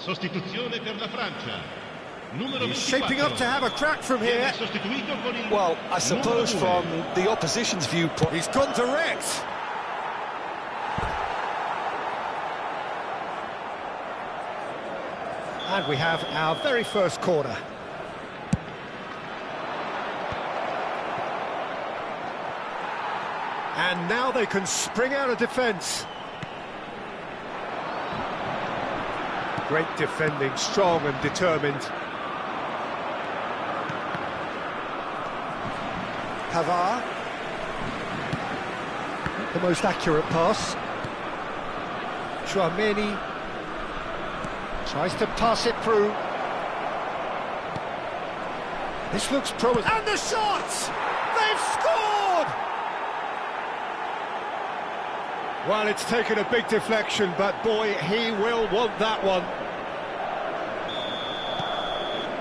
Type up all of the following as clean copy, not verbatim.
Sostituzione per la Francia. Numero He's shaping up to have a crack from here. Well, I suppose from the opposition's viewpoint... He's gone direct. And we have our very first corner. And now they can spring out of defence. Great defending, strong and determined. Pavard. The most accurate pass. Chouameni tries to pass it through. This looks promising. And the shot! They've scored! Well, it's taken a big deflection, but boy, he will want that one.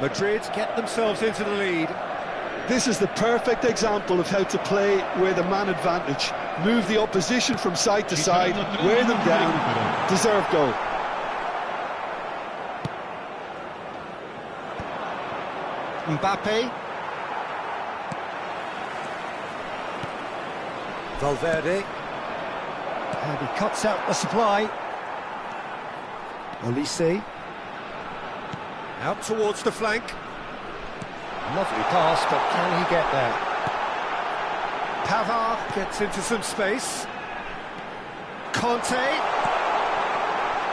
Madrid get themselves into the lead. This is the perfect example of how to play with a man advantage. Move the opposition from side to side, wear them down, deserve goal. Mbappe. Valverde. And he cuts out the supply. Olise. Out towards the flank. Lovely pass, but can he get there? Pavard gets into some space. Conte.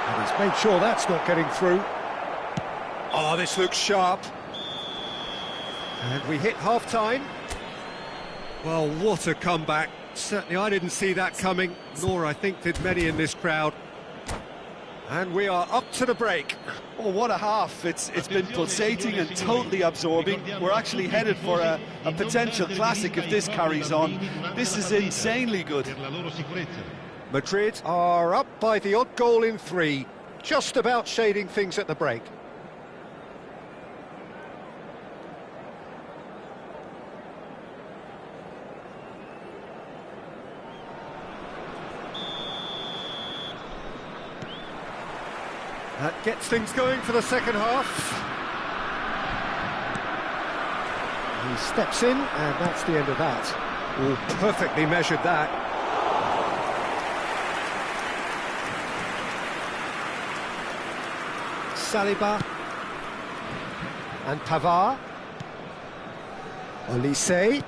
And he's made sure that's not getting through. Oh, this looks sharp. And we hit half-time. Well, what a comeback. Certainly I didn't see that coming, nor I think did many in this crowd. And we are up to the break. Oh, what a half. It's been pulsating and totally absorbing. We're actually headed for a potential classic if this carries on. This is insanely good. Madrid are up by the odd goal in 3, just about shading things at the break. That gets things going for the second half. He steps in, and that's the end of that. Oh, perfectly measured that. Saliba. And Pavard. Olise.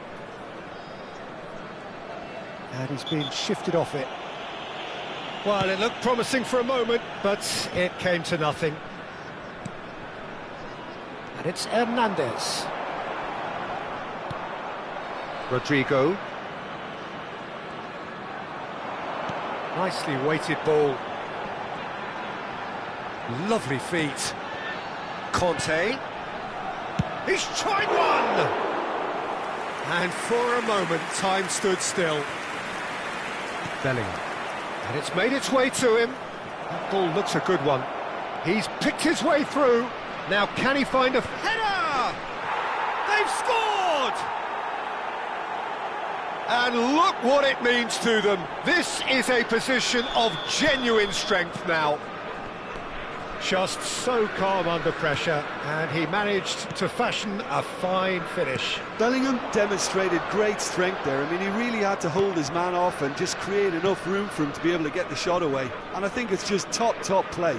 And he's been shifted off it. Well, it looked promising for a moment, but it came to nothing. And it's Hernandez. Rodrigo. Nicely weighted ball. Lovely feet. Conte. He's tried one! And for a moment, time stood still. Bellingham. And it's made its way to him. That ball looks a good one. He's picked his way through. Now can he find a header? They've scored! And look what it means to them. This is a position of genuine strength now. Just so calm under pressure, and he managed to fashion a fine finish. Bellingham demonstrated great strength there. I mean, he really had to hold his man off and just create enough room for him to be able to get the shot away. And I think it's just top play.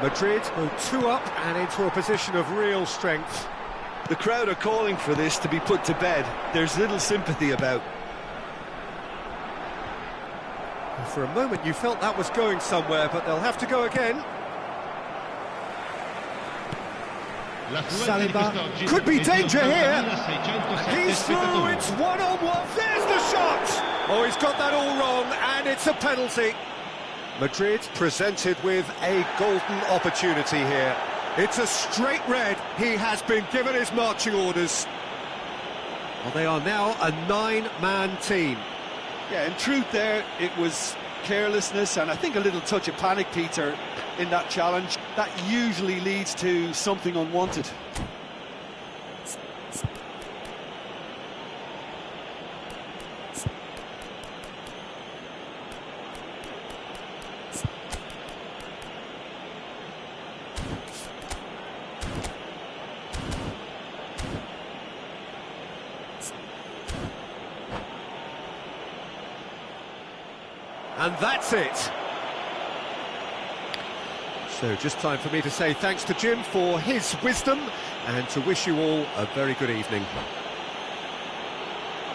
Madrid go 2 up and into a position of real strength. The crowd are calling for this to be put to bed. There's little sympathy about. For a moment you felt that was going somewhere, but they'll have to go again. Saliba, could be danger here. He's through, it's one-on-one, there's the shot! Oh, he's got that all wrong, and it's a penalty. Madrid presented with a golden opportunity here. It's a straight red, he has been given his marching orders. Well, they are now a 9-man team. Yeah, in truth there, it was carelessness and I think a little touch of panic, Peter, in that challenge. That usually leads to something unwanted. And that's it. So just time for me to say thanks to Jim for his wisdom and to wish you all a very good evening.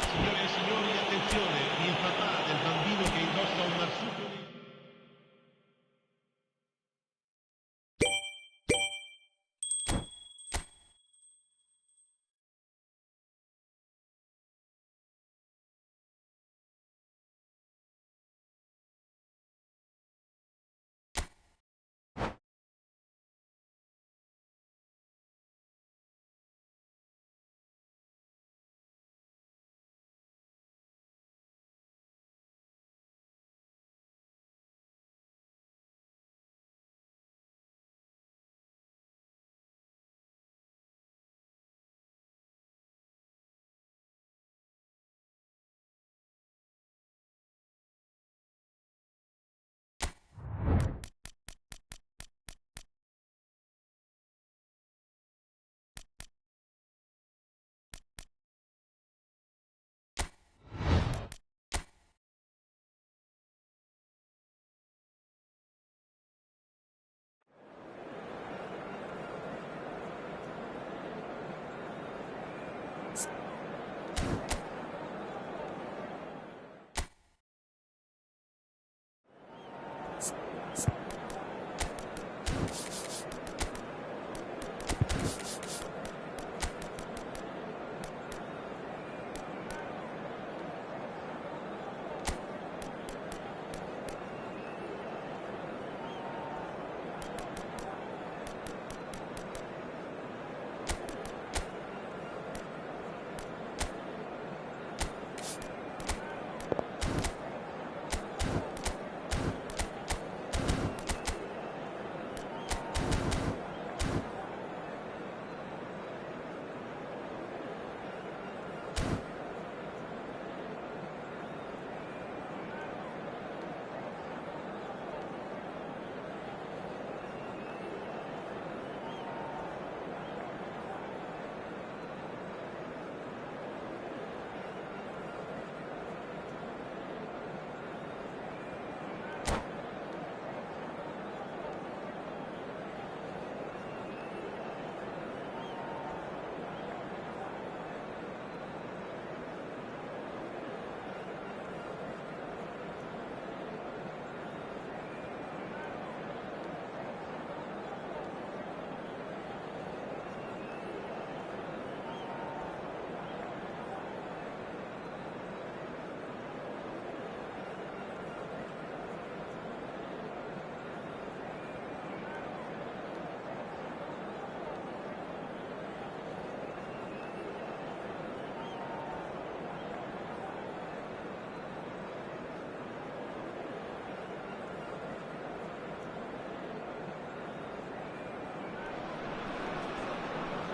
Signore e signori, attenzione, il papà del bambino che indossa un marsupio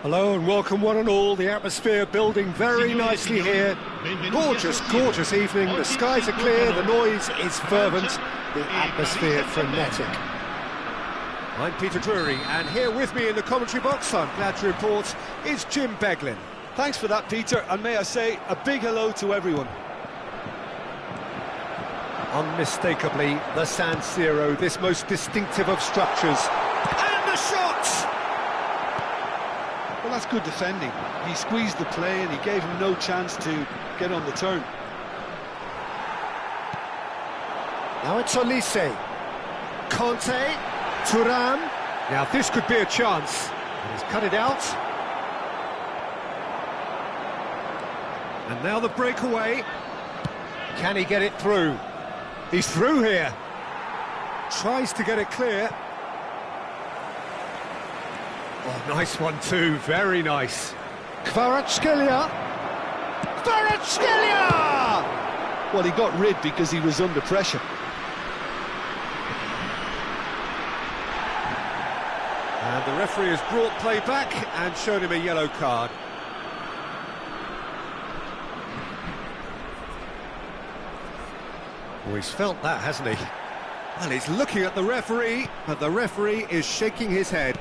Hello and welcome one and all, the atmosphere building very nicely here. Gorgeous, gorgeous evening, the skies are clear, the noise is fervent, the atmosphere frenetic. I'm Peter Drury, and here with me in the commentary box, I'm glad to report, is Jim Beglin. Thanks for that, Peter, and may I say a big hello to everyone. Unmistakably the San Siro, this most distinctive of structures. And the shot! Well, that's good defending. He squeezed the play and he gave him no chance to get on the turn. Now it's Olise. Conte. Thuram. Now this could be a chance. He's cut it out. And now the breakaway. Can he get it through? He's through here. Tries to get it clear. Oh, nice one too, very nice. Kvaratskhelia! Kvaratskhelia! Well, he got rid because he was under pressure. And the referee has brought play back and shown him a yellow card. Oh, he's felt that, hasn't he? Well, he's looking at the referee, but the referee is shaking his head.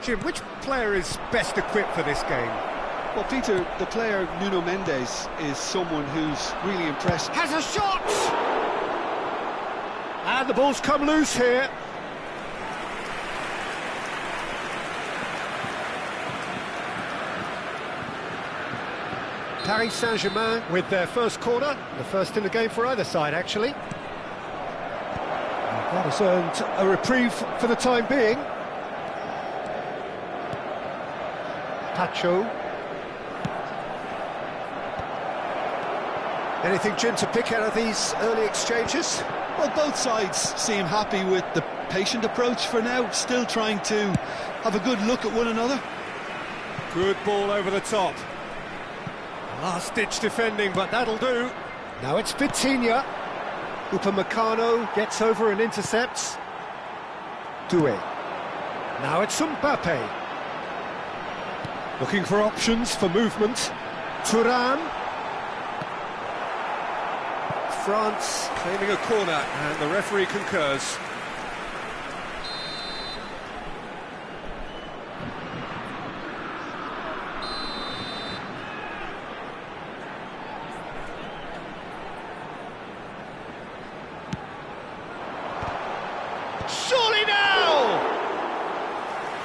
Jim, which player is best equipped for this game? Well, Peter, the player Nuno Mendes is someone who's really impressed. Has a shot! And the ball's come loose here. Paris Saint-Germain with their first corner, the first in the game for either side, actually. And that has earned a reprieve for the time being. Pacho. Anything, Jim, to pick out of these early exchanges? Well, both sides seem happy with the patient approach for now, still trying to have a good look at one another. Good ball over the top. Last-ditch defending, but that'll do. Now it's Vitinha. Upamecano gets over and intercepts. Doué. Now it's Mbappe. Looking for options for movement. Thuram. France claiming a corner, and the referee concurs. Surely now!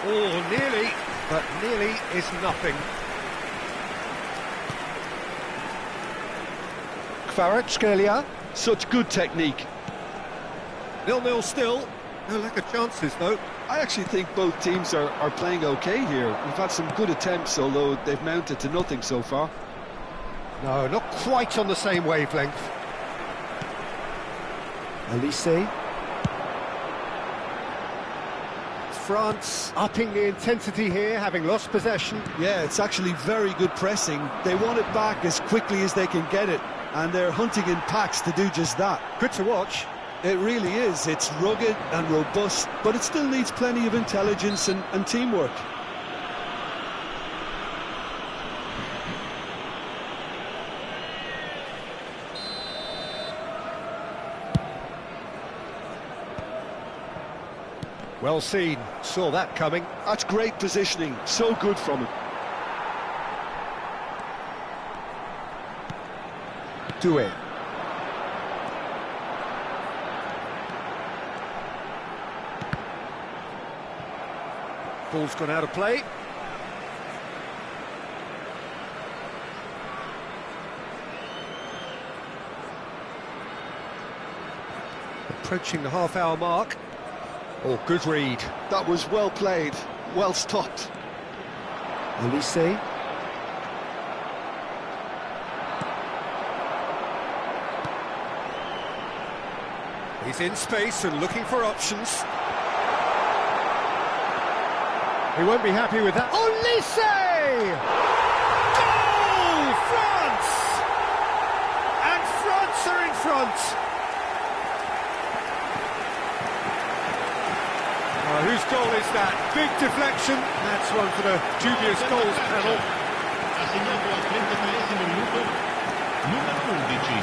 Oh, nearly, but nearly is nothing. Kvaratskhelia. Such good technique. 0-0 still. No lack of chances, though. I actually think both teams are playing okay here. We've had some good attempts, although they've mounted to nothing so far. No, not quite on the same wavelength. Elise. France upping the intensity here, having lost possession. Yeah, it's actually very good pressing. They want it back as quickly as they can get it, and they're hunting in packs to do just that. Good to watch. It really is. It's rugged and robust, but it still needs plenty of intelligence and teamwork. Well seen, saw that coming. That's great positioning, so good from him. Doué. Ball's gone out of play. Approaching the half-hour mark. Oh, good read. That was well played, well stopped. Elise. He's in space and looking for options. He won't be happy with that. Elise! Goal! France! And France are in front. Whose goal is that? Big deflection. That's one for the dubious goals panel. Ha segnato al 33esimo minuto numero 11.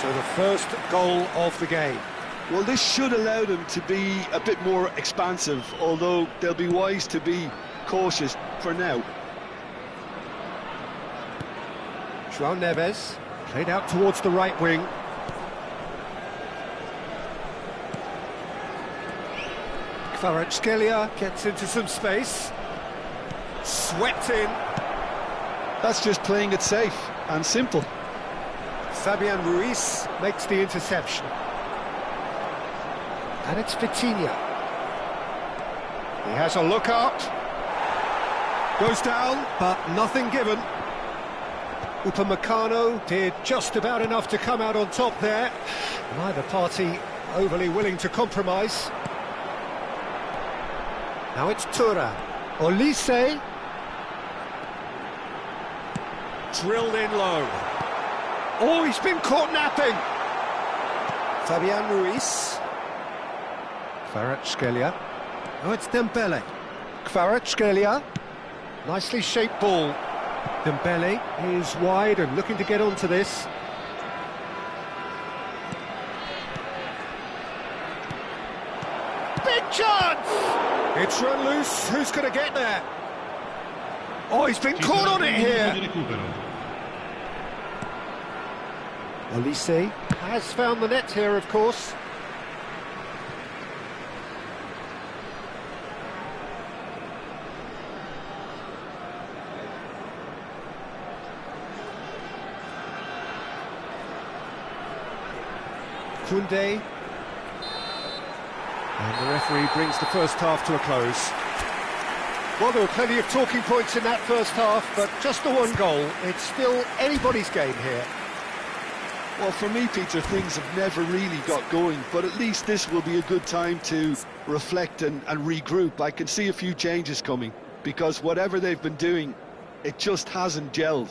So the first goal of the game. Well, this should allow them to be a bit more expansive, although they'll be wise to be cautious for now. João Neves played out towards the right wing. Kvaratskhelia gets into some space. Swept in. That's just playing it safe and simple. Fabian Ruiz makes the interception. And it's Vitinha. He has a look up. Goes down, but nothing given. Upamecano did just about enough to come out on top there. Neither party overly willing to compromise. Now it's Thuram. Elise. Drilled in low. Oh, he's been caught napping. Fabian Ruiz. Kvaratskhelia. Now it's Dembele. Kvaratskhelia. Nicely shaped ball. Dembele is wide and looking to get onto this. Big chance! It's run loose. Who's going to get there? Oh, he's been caught on it here. Olise has found the net here, of course. Koundé. And the referee brings the first half to a close. Well, there were plenty of talking points in that first half, but just the one goal. It's still anybody's game here. Well, for me, Peter, things have never really got going, but at least this will be a good time to reflect and regroup. I can see a few changes coming, because whatever they've been doing, it just hasn't gelled.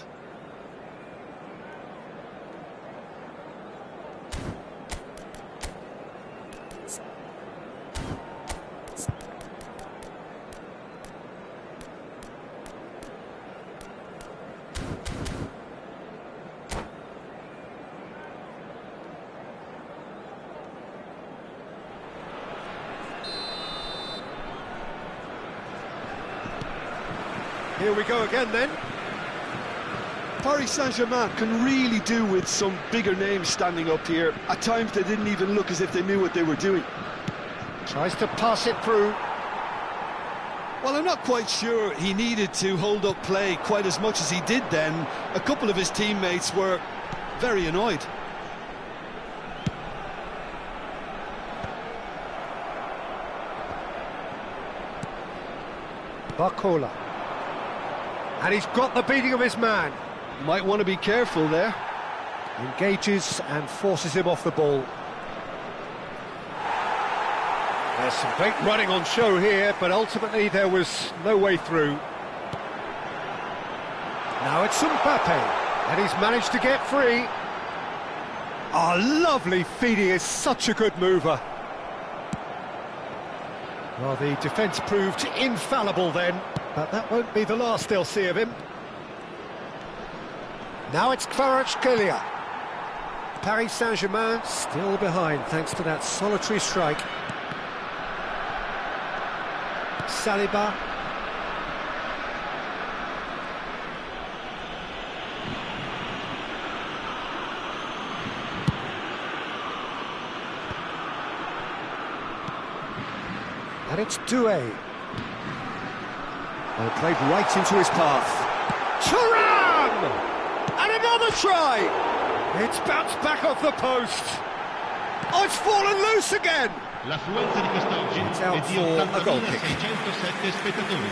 Here we go again then. Paris Saint-Germain can really do with some bigger names standing up here. At times they didn't even look as if they knew what they were doing. Tries to pass it through. Well, I'm not quite sure he needed to hold up play quite as much as he did then. A couple of his teammates were very annoyed. Barcola. And he's got the beating of his man. Might want to be careful there. Engages and forces him off the ball. There's some great running on show here, but ultimately there was no way through. Now it's Mbappe, and he's managed to get free. Oh, lovely feed, he is such a good mover. Well, the defence proved infallible then, but that won't be the last they'll see of him. Now it's Kvaratskhelia. Paris Saint-Germain still behind thanks to that solitary strike. Saliba. And it's Doué. Well, played right into his path. Thuram! And another try! It's bounced back off the post. Oh, it's fallen loose again! L'affluenza di quest'oggi It's out è di for a goal kick. 80.607 spettatori.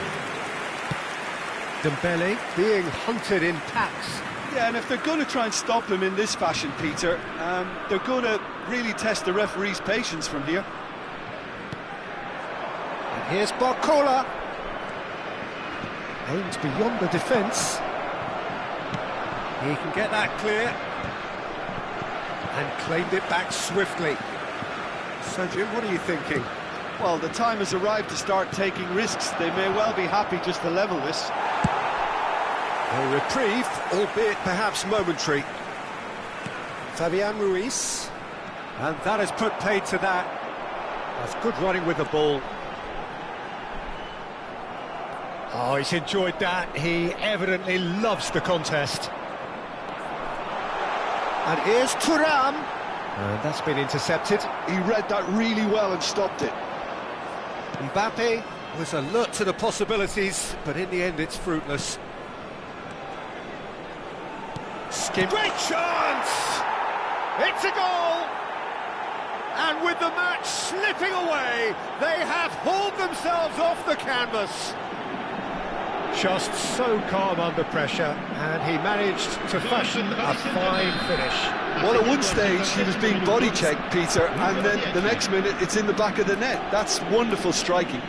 Dembele being hunted in packs. Yeah, and if they're going to try and stop him in this fashion, Peter, they're going to really test the referee's patience from here. And here's Barcola. Aimed beyond the defence. He can get that clear. And claimed it back swiftly. So, Jim, what are you thinking? Well, the time has arrived to start taking risks. They may well be happy just to level this. A reprieve, albeit perhaps momentary. Fabian Ruiz. And that has put paid to that. That's good running with the ball. Oh, he's enjoyed that. He evidently loves the contest. And here's Thuram. And that's been intercepted. He read that really well and stopped it. Mbappe was alert to the possibilities, but in the end it's fruitless. Great chance! It's a goal! And with the match slipping away, they have hauled themselves off the canvas. Just so calm under pressure, and he managed to fashion a fine finish. Well, at one stage he was being body checked, Peter, and then the next minute it's in the back of the net. That's wonderful striking.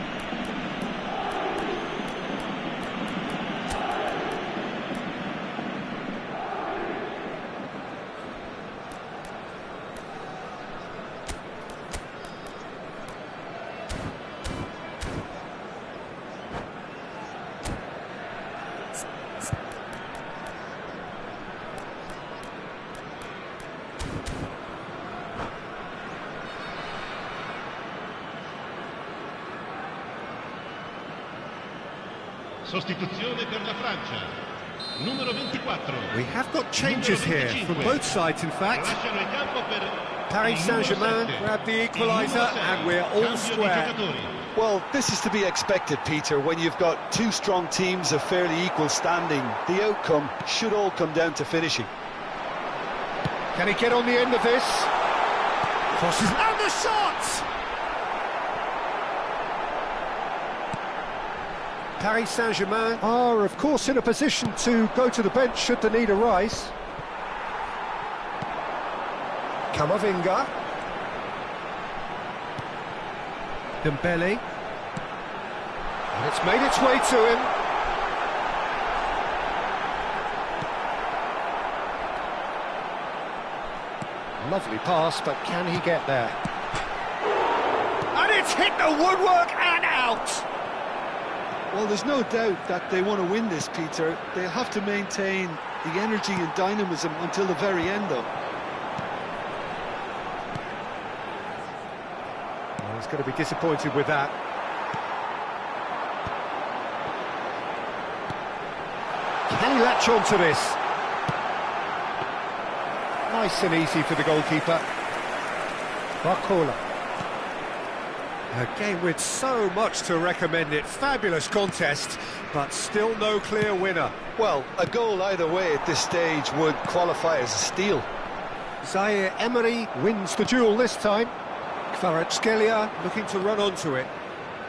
Sostituzione per la Francia. Numero 24. We have got changes here from both sides, in fact. Lasciano il campo per Paris il numero Saint-Germain 7. grab the Il equaliser, numero 7. and we're all Cambio di square. giocatori. Well, this is to be expected, Peter. When you've got two strong teams of fairly equal standing, the outcome should all come down to finishing. Can he get on the end of this? Crosses, and the shot! Paris Saint-Germain are, of course, in a position to go to the bench should the need arise. Camavinga. Dembele. And it's made its way to him. Lovely pass, but can he get there? And it's hit the woodwork and out! Well, there's no doubt that they want to win this, Peter. They'll have to maintain the energy and dynamism until the very end, though. Well, he's going to be disappointed with that. Can he latch on to this? Nice and easy for the goalkeeper. Barcola. A game with so much to recommend it. Fabulous contest, but still no clear winner. Well, a goal either way at this stage would qualify as a steal. Zaire Emery wins the duel this time. Kvaratskhelia looking to run onto it.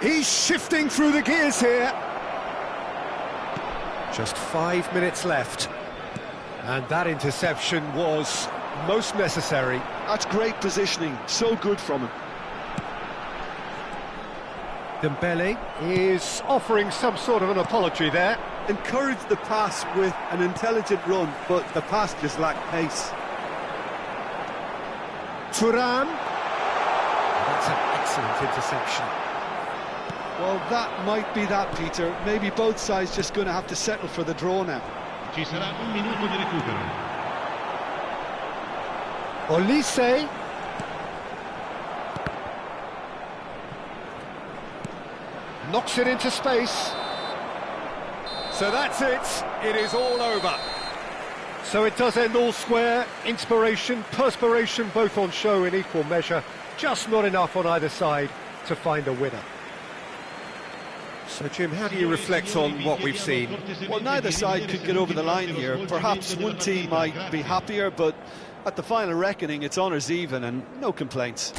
He's shifting through the gears here. Just 5 minutes left. And that interception was most necessary. That's great positioning, so good from him. Dembele is offering some sort of an apology there. Encouraged the pass with an intelligent run, but the pass just lacked pace. Thuram. That's an excellent interception. Well, that might be that, Peter. Maybe both sides just going to have to settle for the draw now. Ci sarà un minuto di recupero. Olise. Knocks it into space. So that's it. It is all over. So it does end all square. Inspiration, perspiration, both on show in equal measure. Just not enough on either side to find a winner. So, Jim, how do you reflect on what we've seen? Well, neither side could get over the line here. Perhaps one team might be happier, but at the final reckoning, it's honours even and no complaints.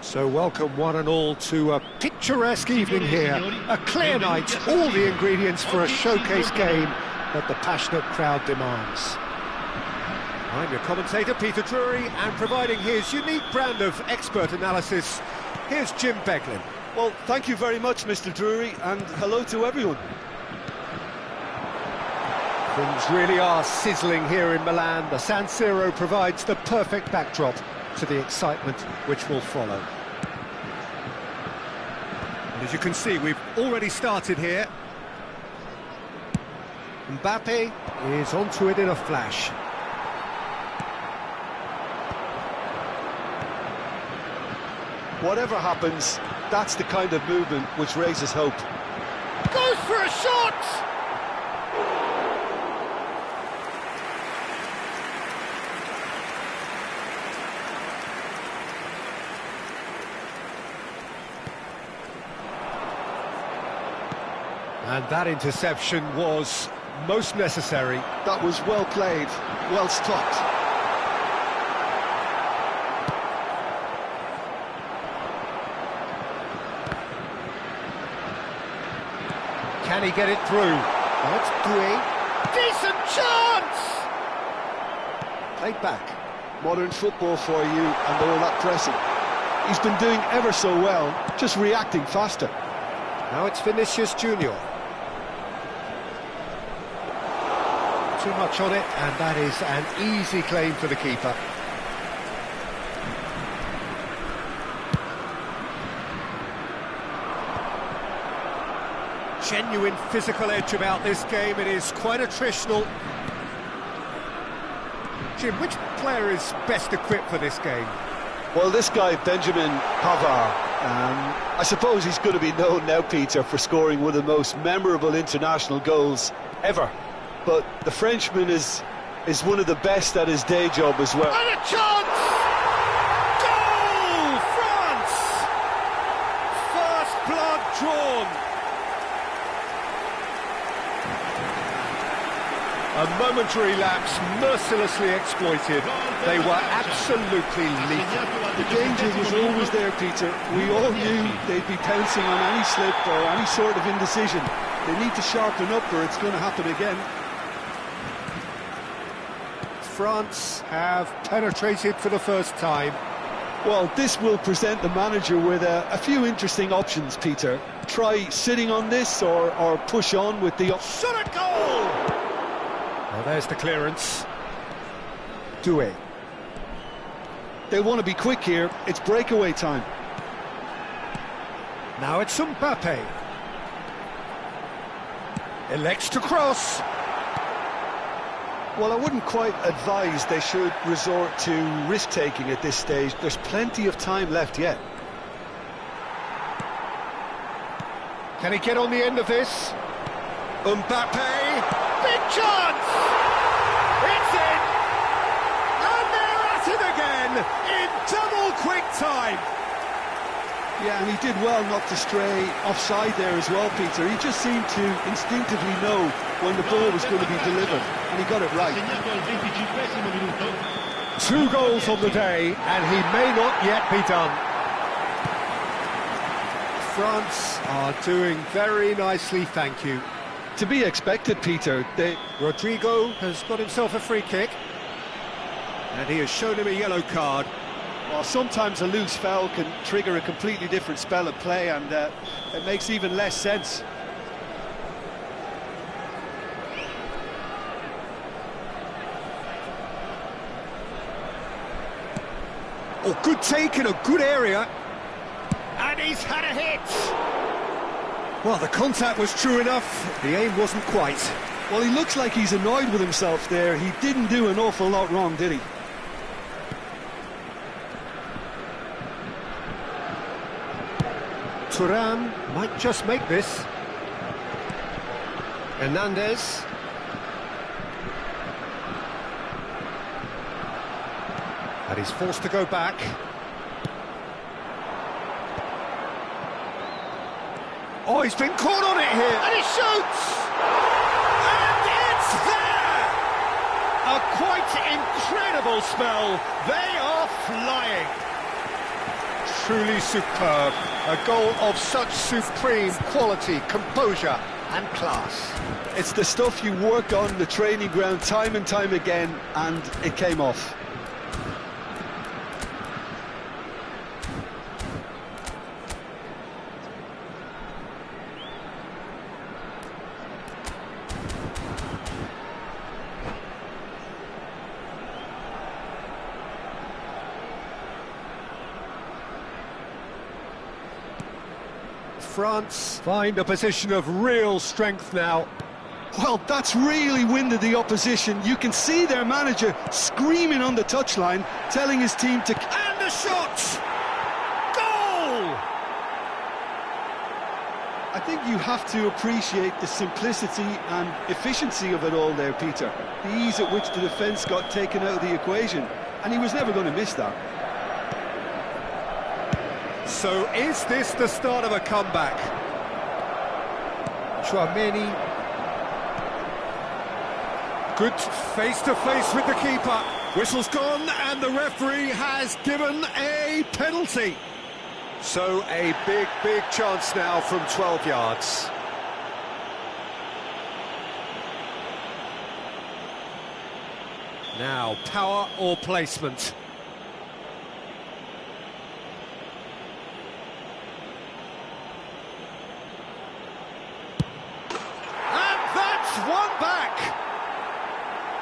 So welcome one and all to a picturesque evening here. A clear night, all the ingredients for a showcase game that the passionate crowd demands. I'm your commentator, Peter Drury, and providing his unique brand of expert analysis, here's Jim Beglin. Well, thank you very much, Mr. Drury, and hello to everyone. Things really are sizzling here in Milan. The San Siro provides the perfect backdrop to the excitement which will follow. And as you can see, we've already started here. Mbappe is onto it in a flash. Whatever happens, that's the kind of movement which raises hope. Goes for a shot! And that interception was most necessary. That was well played, well stopped. Can he get it through? That's Dewey. Decent chance! Played back. Modern football for you and all that pressing. He's been doing ever so well, just reacting faster. Now it's Vinicius Junior. Too much on it, and that is an easy claim for the keeper. Genuine physical edge about this game. It is quite attritional. Jim, which player is best equipped for this game? Well, this guy, Benjamin Pavard, I suppose he's going to be known now, Peter, for scoring one of the most memorable international goals ever. But the Frenchman is one of the best at his day job as well. And a chance! Goal! France! First blood drawn. A momentary lapse, mercilessly exploited. They were absolutely lethal. The danger was always there, Peter. We all knew they'd be pouncing on any slip or any sort of indecision. They need to sharpen up or it's going to happen again. France have penetrated for the first time. Well, this will present the manager with a few interesting options, Peter. Try sitting on this or push on with the... Shot at goal! Well, there's the clearance. Doué. They want to be quick here. It's breakaway time. Now it's Mbappe. Elects to cross. Well, I wouldn't quite advise they should resort to risk-taking at this stage. There's plenty of time left yet. Can he get on the end of this? Mbappe! Big chance! It's in! And they're at it again in double quick time! Yeah, and he did well not to stray offside there as well, Peter. He just seemed to instinctively know when the ball was going to be delivered, and he got it right. 2 goals on the day, and he may not yet be done. France are doing very nicely, thank you. To be expected, Peter. Rodrigo has got himself a free kick, and he has shown him a yellow card. Well, sometimes a loose foul can trigger a completely different spell of play, and it makes even less sense. Oh, good take in a good area. And he's had a hit. Well, the contact was true enough. The aim wasn't quite. Well, he looks like he's annoyed with himself there. He didn't do an awful lot wrong, did he? Thuram might just make this. Hernandez. And he's forced to go back. Oh, he's been caught on it here, and he shoots! And it's there! A quite incredible spell. They are flying. truly superb. A goal of such supreme quality, composure and class. It's the stuff you work on the training ground time and time again, and it came off. France find a position of real strength now. Well, that's really winded the opposition. You can see their manager screaming on the touchline, telling his team to... And the shot! Goal! I think you have to appreciate the simplicity and efficiency of it all there, Peter. The ease at which the defence got taken out of the equation, and he was never going to miss that. So is this the start of a comeback? Chouameni. Good face-to-face with the keeper. Whistle's gone and the referee has given a penalty. So a big chance now from 12 yards. Now, power or placement? One back!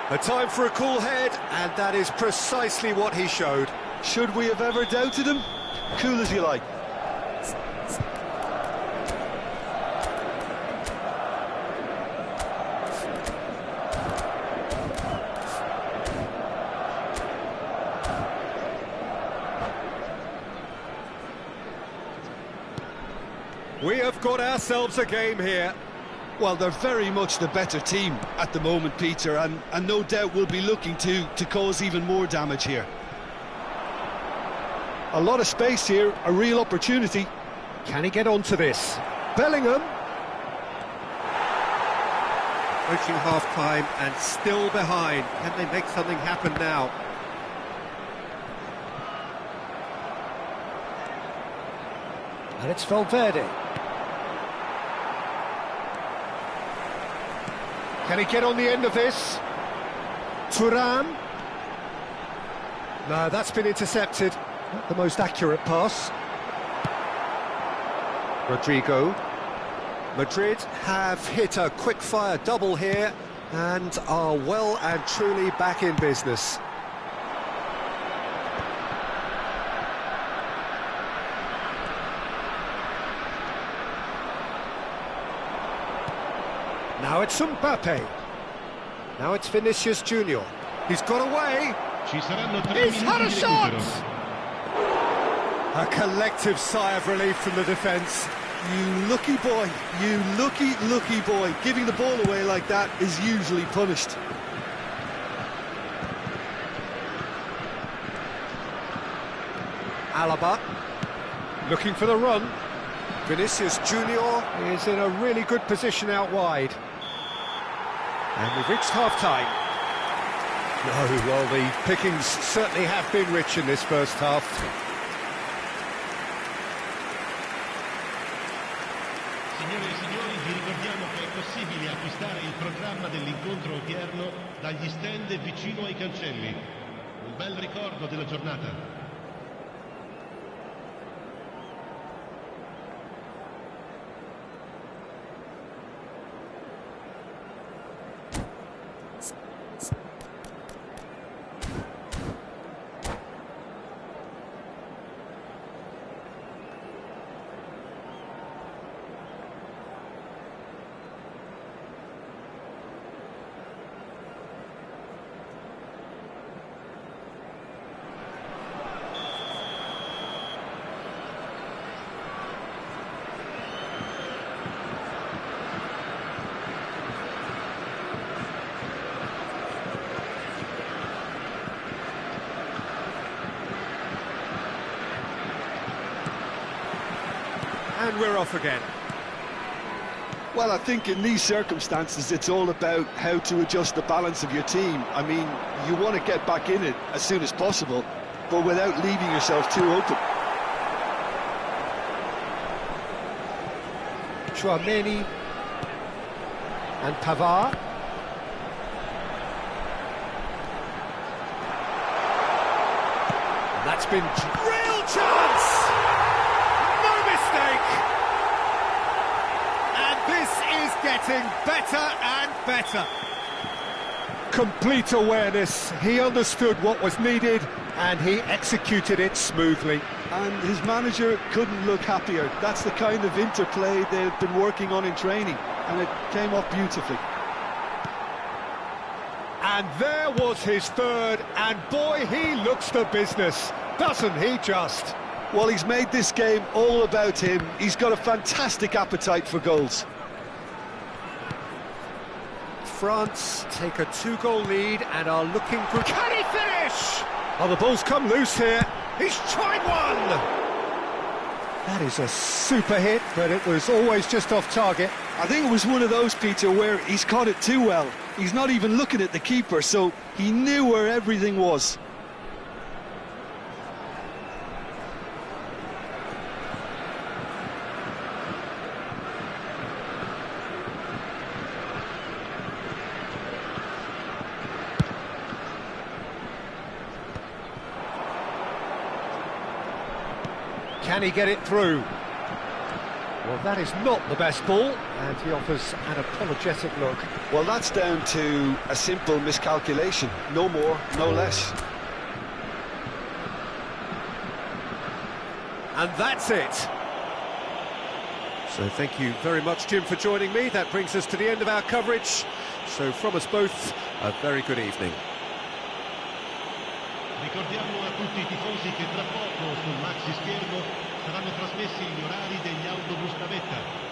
A time for a cool head, and that is precisely what he showed. Should we have ever doubted him? Cool as you like. We have got ourselves a game here. Well, they're very much the better team at the moment, Peter, and no doubt will be looking to cause even more damage here. A lot of space here, a real opportunity. Can he get onto this? Bellingham. Approaching half-time and still behind. Can they make something happen now? And it's Valverde. Can he get on the end of this? Thuram. No, that's been intercepted. Not the most accurate pass. Rodrigo. Madrid have hit a quick-fire double here and are well and truly back in business. Now it's Mbappe. Now it's Vinicius Junior. He's got away. Ci saranno 3 He's had minuti a di shot! recupero. A collective sigh of relief from the defence. You lucky boy, you lucky boy. Giving the ball away like that is usually punished. Alaba looking for the run. Vinicius Junior is in a really good position out wide. And we've reached half-time. No, well, the pickings certainly have been rich in this first half. Signore e signori, vi ricordiamo che è possibile acquistare il programma dell'incontro odierno dagli stand vicino ai cancelli. Un bel ricordo della giornata. And we're off again. Well, I think in these circumstances, it's all about how to adjust the balance of your team. I mean, you want to get back in it as soon as possible, but without leaving yourself too open. Chouameni and Pavard. And that's been real chance! No mistake! And this is getting better and better. Complete awareness, he understood what was needed and he executed it smoothly. And his manager couldn't look happier. That's the kind of interplay they've been working on in training, and it came off beautifully. And there was his third, and boy, he looks the business, doesn't he just? Well, he's made this game all about him. He's got a fantastic appetite for goals. France take a 2-goal lead and are looking good. Can he finish? Oh, the ball's come loose here. He's tried one! That is a super hit, but it was always just off target. I think it was one of those, Peter, where he's caught it too well. He's not even looking at the keeper, so he knew where everything was. Can he get it through? Well, that is not the best ball, and he offers an apologetic look. Well, that's down to a simple miscalculation. No more, no less. And that's it. So thank you very much, Jim, for joining me. That brings us to the end of our coverage. So from us both, a very good evening. Ricordiamo a tutti i tifosi che tra poco sul maxi schermo saranno trasmessi gli orari degli autobus navetta.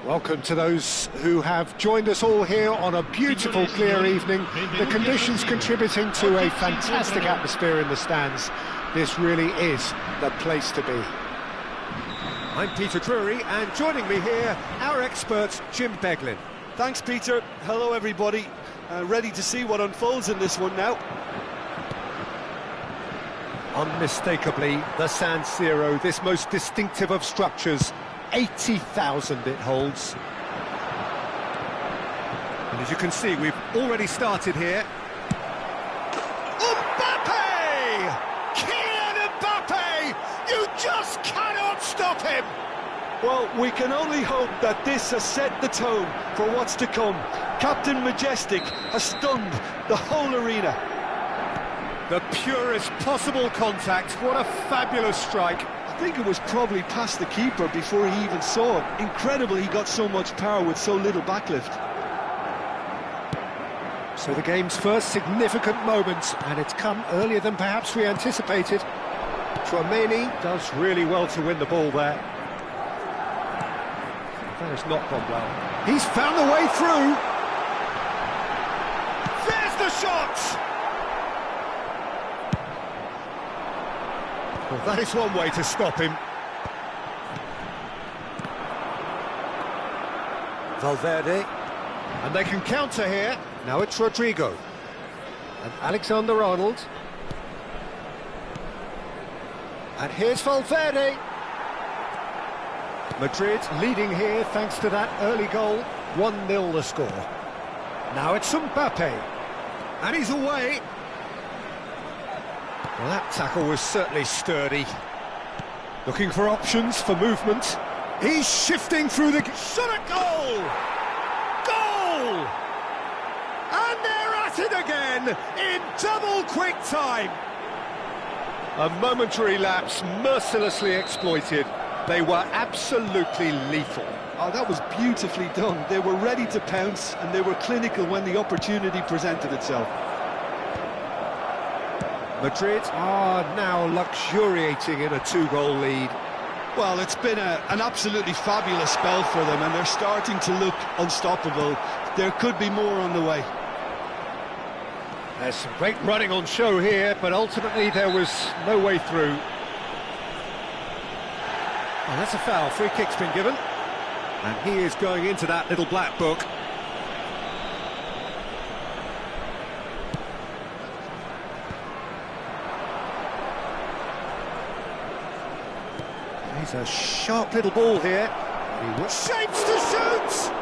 Welcome to those who have joined us all here on a beautiful, clear evening. The conditions contributing to a fantastic atmosphere in the stands. This really is the place to be. I'm Peter Drury, and joining me here, our expert, Jim Beglin. Thanks, Peter. Hello, everybody. Ready to see what unfolds in this one now. Unmistakably, the San Siro, this most distinctive of structures. 80,000 it holds. And as you can see, we've already started here. Mbappe! Kylian Mbappe! You just cannot stop him! Well, we can only hope that this has set the tone for what's to come. Captain Majestic has stunned the whole arena. The purest possible contact. What a fabulous strike. I think it was probably past the keeper before he even saw it. Incredible he got so much power with so little backlift. So the game's first significant moment, and it's come earlier than perhaps we anticipated. Tchouaméni does really well to win the ball there. That has not gone well. He's found the way through. There's the shot! Well, that is one way to stop him. Valverde. And they can counter here. Now it's Rodrigo. And Alexander-Arnold. And here's Valverde. Madrid leading here thanks to that early goal. 1-0 the score. Now it's Mbappe. And he's away. Well, that tackle was certainly sturdy. Looking for options for movement. He's shifting through the... Shot at goal! Goal! And they're at it again in double quick time. A momentary lapse mercilessly exploited. They were absolutely lethal. Oh, that was beautifully done. They were ready to pounce, and they were clinical when the opportunity presented itself. Madrid are now luxuriating in a 2-goal lead. Well, it's been an absolutely fabulous spell for them, and they're starting to look unstoppable. There could be more on the way. There's some great running on show here, but ultimately there was no way through. Oh, that's a foul. Free kick's been given. And he is going into that little black book. He's a sharp little ball here. He shapes to shoot!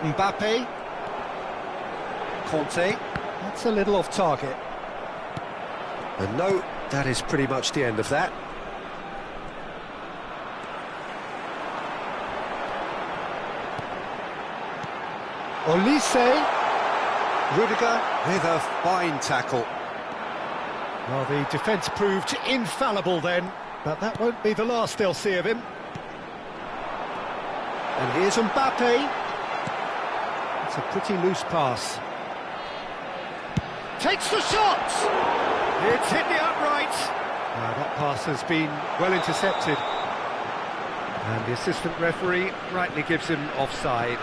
Mbappe. Conte. That's a little off target. And no, that is pretty much the end of that. Olise. Rudiger with a fine tackle. Well, the defence proved infallible then, but that won't be the last they'll see of him. And here's Mbappe. It's a pretty loose pass. Takes the shot! It's hit the upright. That pass has been well intercepted. And the assistant referee rightly gives him offside.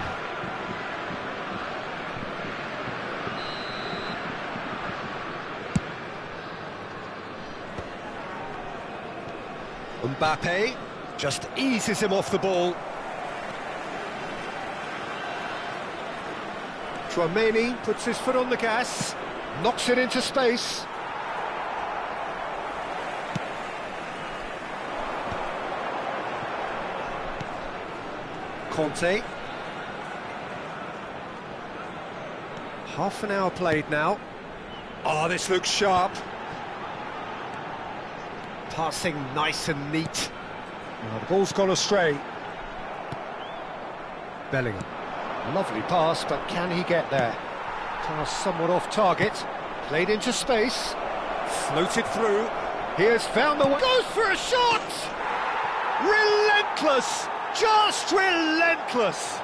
Mbappe just eases him off the ball. Tchouaméni puts his foot on the gas, knocks it into space. Conte. Half an hour played now. Oh, this looks sharp. Passing nice and neat. Well, the ball's gone astray. Bellingham. Lovely pass, but can he get there? Pass somewhat off target. Played into space. Floated through. Here's found the way. Goes for a shot! Relentless! Just relentless!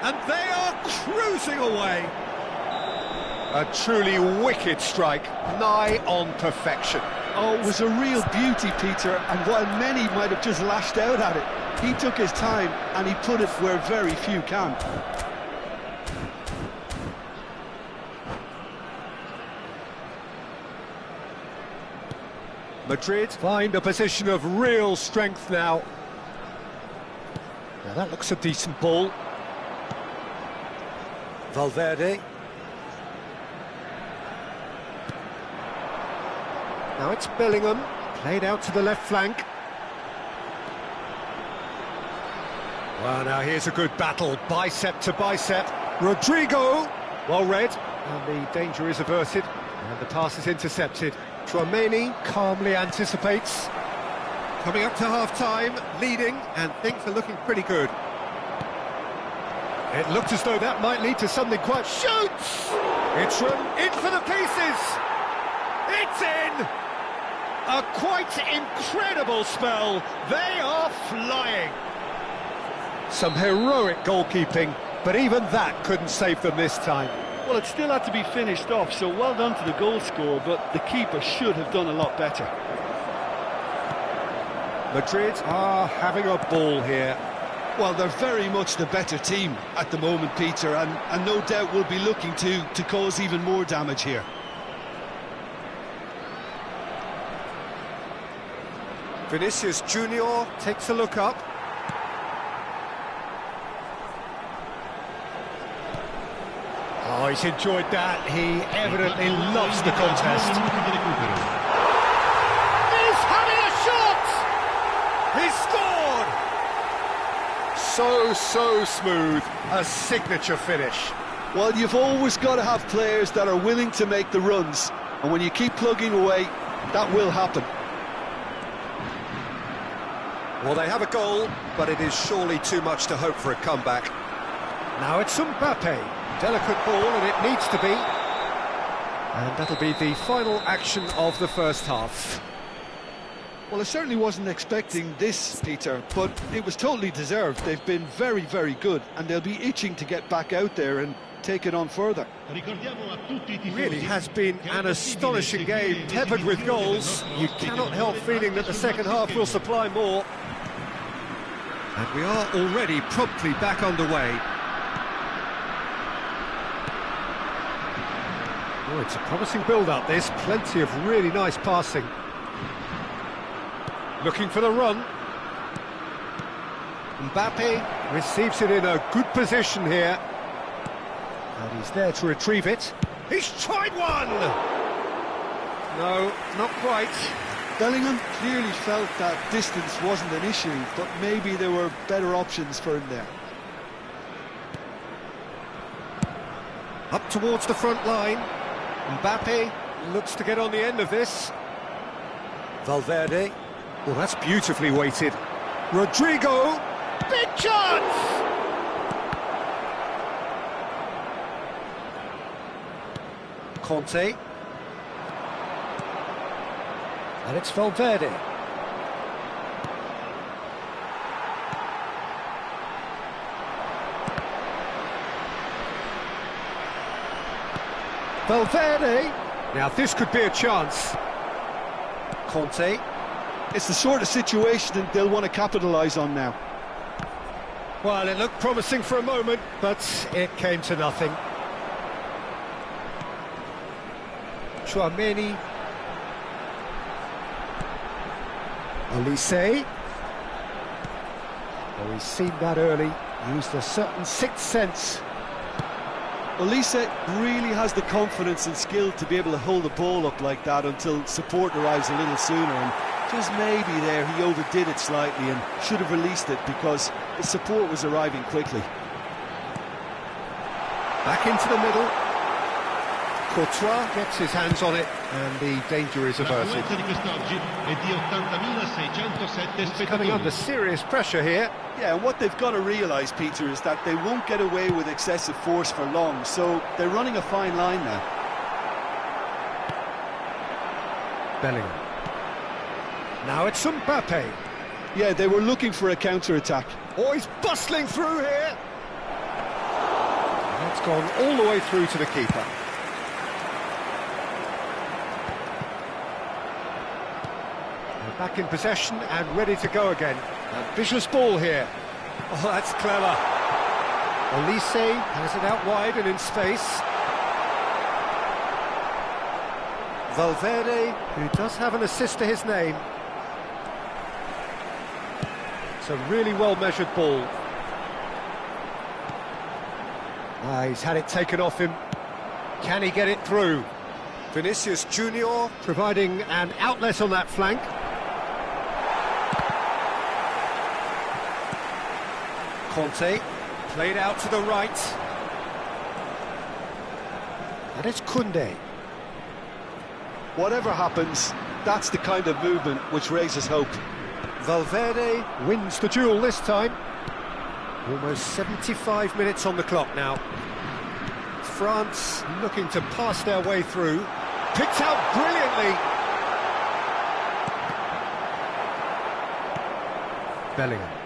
And they are cruising away. A truly wicked strike, nigh on perfection. Oh, it was a real beauty, Peter, and while many might have just lashed out at it, he took his time and he put it where very few can. Madrid find a position of real strength now. Now that looks a decent ball. Valverde. Now it's Bellingham, played out to the left flank. Well, now here's a good battle, bicep to bicep. Rodrigo, well read, and the danger is averted, and the pass is intercepted. Tchouaméni calmly anticipates. Coming up to half-time, leading, and things are looking pretty good. It looked as though that might lead to something quite... Shoots! It's run in for the pieces! It's in! A quite incredible spell. They are flying. Some heroic goalkeeping, but even that couldn't save them this time. Well, it still had to be finished off, so well done to the goal scorer, but the keeper should have done a lot better. Madrid are having a ball here. Well, they're very much the better team at the moment, Peter, and no doubt will be looking to cause even more damage here. Vinicius Junior takes a look up. Oh, he's enjoyed that. He evidently loves the contest. He's having a shot! He scored! So smooth. A signature finish. Well, you've always got to have players that are willing to make the runs, and when you keep plugging away, that will happen. Well, they have a goal, but it is surely too much to hope for a comeback. Now it's Mbappe. Delicate ball, and it needs to be. And that'll be the final action of the first half. Well, I certainly wasn't expecting this, Peter, but it was totally deserved. They've been very, very good, and they'll be itching to get back out there and take it on further. Really has been an astonishing game, peppered with goals. You cannot help feeling that the second half will supply more. And we are already promptly back underway. Oh, it's a promising build-up, this. Plenty of really nice passing. Looking for the run. Mbappe receives it in a good position here. And he's there to retrieve it. He's tried one! No, not quite. Bellingham clearly felt that distance wasn't an issue, but maybe there were better options for him there. Up towards the front line. Mbappe looks to get on the end of this. Valverde. Well, that's beautifully weighted. Rodrigo. Big chance! Conte. And it's Valverde. Valverde. Now this could be a chance. Conte. It's the sort of situation that they'll want to capitalise on now. Well, it looked promising for a moment, but it came to nothing. Tchouaméni. Olise. Oh, he's seen that early. Used a certain sixth sense. Olise really has the confidence and skill to be able to hold the ball up like that until support arrives a little sooner, and just maybe there he overdid it slightly and should have released it because the support was arriving quickly. Back into the middle. Courtois gets his hands on it and the danger is averted. He's coming under serious pressure here. Yeah, and what they've got to realise, Peter, is that they won't get away with excessive force for long, so they're running a fine line now. Bellingham. Now it's Mbappe. Yeah, they were looking for a counter-attack. Oh, he's bustling through here. That's gone all the way through to the keeper. Back in possession and ready to go again. Ambitious ball here. Oh, that's clever. Olise has it out wide and in space. Valverde, who does have an assist to his name. It's a really well-measured ball. He's had it taken off him. Can he get it through? Vinicius Junior providing an outlet on that flank. Conte, played out to the right. And it's Koundé. Whatever happens, that's the kind of movement which raises hope. Valverde wins the duel this time. Almost 75 minutes on the clock now. France looking to pass their way through. Picked out brilliantly. Bellingham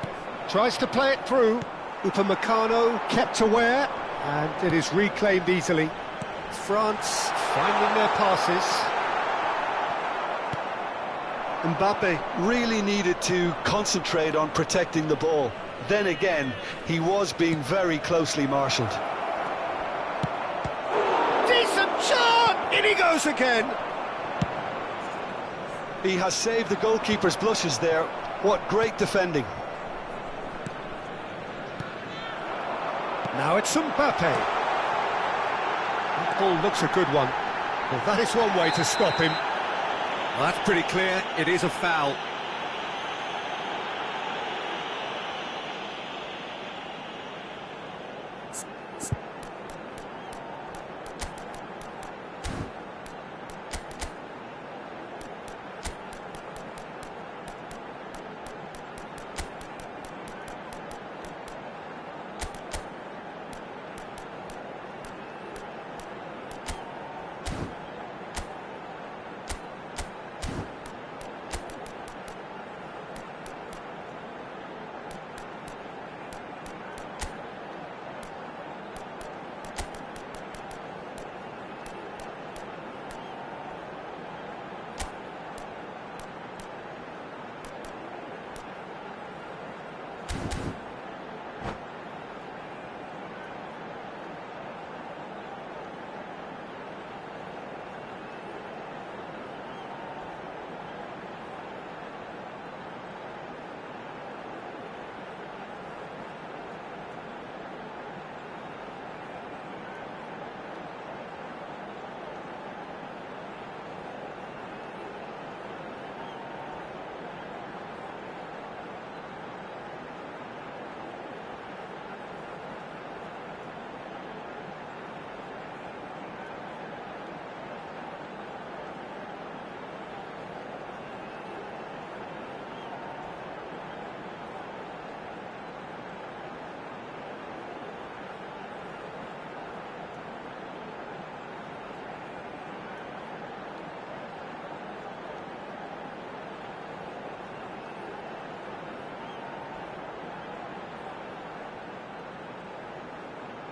tries to play it through. Upamecano kept aware, and it is reclaimed easily. France finding their passes. Mbappe really needed to concentrate on protecting the ball. Then again, he was being very closely marshalled. Decent shot! In he goes again! He has saved the goalkeeper's blushes there. What great defending. Now it's Mbappe. That ball looks a good one. Well, that is one way to stop him. Well, that's pretty clear. It is a foul.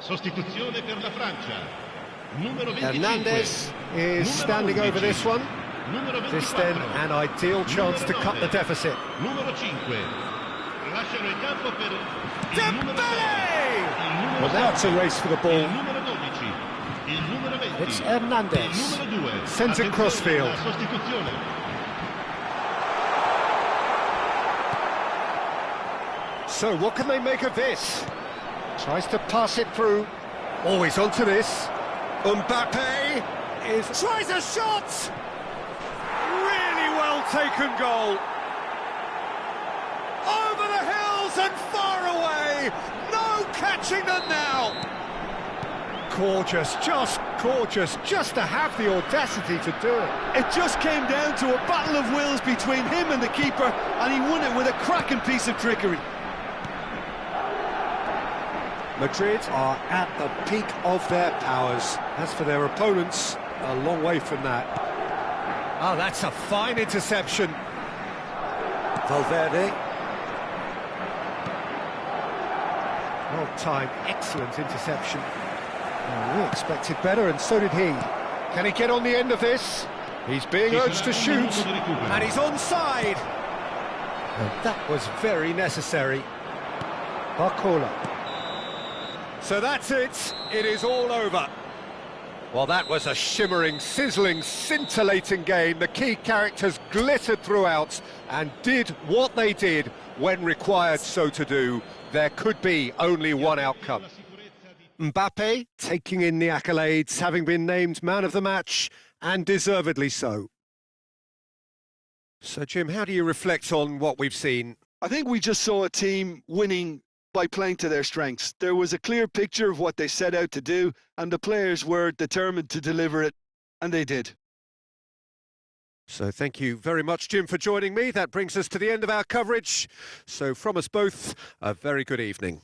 Sostituzione per la Francia. Numero 25. Hernandez is standing over this one. This then an ideal chance to cut the deficit. Numero 5. Lasciano il campo per Dembele! Well, now it's a race for the ball. numero 12. Il numero 20. It's Hernandez. Il numero 2. Sends it crossfield. La sostituzione. So what can they make of this? Tries to pass it through. Always onto this. Mbappe tries a shot. Really well taken goal. Over the hills and far away. No catching them now. Gorgeous, just to have the audacity to do it. It just came down to a battle of wills between him and the keeper, and he won it with a cracking piece of trickery. Madrid are at the peak of their powers. As for their opponents, a long way from that. Oh, that's a fine interception. Valverde. Well timed, excellent interception. Oh, we expected better, and so did he. Can he get on the end of this? He's being urged to shoot, and he's onside. And that was very necessary. Barcola. So that's it. It is all over. Well, that was a shimmering, sizzling, scintillating game. The key characters glittered throughout and did what they did when required so to do. There could be only one outcome. Mbappe taking in the accolades, having been named man of the match, and deservedly so. So, Jim, how do you reflect on what we've seen? I think we just saw a team winning by playing to their strengths. There was a clear picture of what they set out to do, and the players were determined to deliver it, and they did. So thank you very much, Jim, for joining me. That brings us to the end of our coverage. So from us both, a very good evening.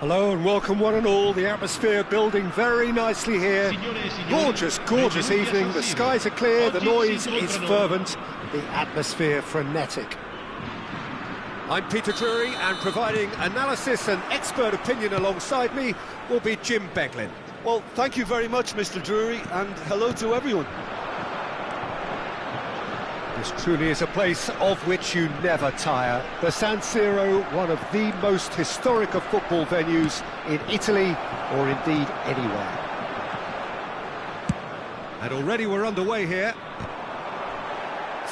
Hello and welcome one and all. The atmosphere building very nicely here. Gorgeous, gorgeous evening. The skies are clear, the noise is fervent, the atmosphere frenetic. I'm Peter Drury, and providing analysis and expert opinion alongside me will be Jim Beglin. Well, thank you very much, Mr. Drury, and hello to everyone. This truly is a place of which you never tire. The San Siro, one of the most historic of football venues in Italy, or indeed anywhere. And already we're underway here.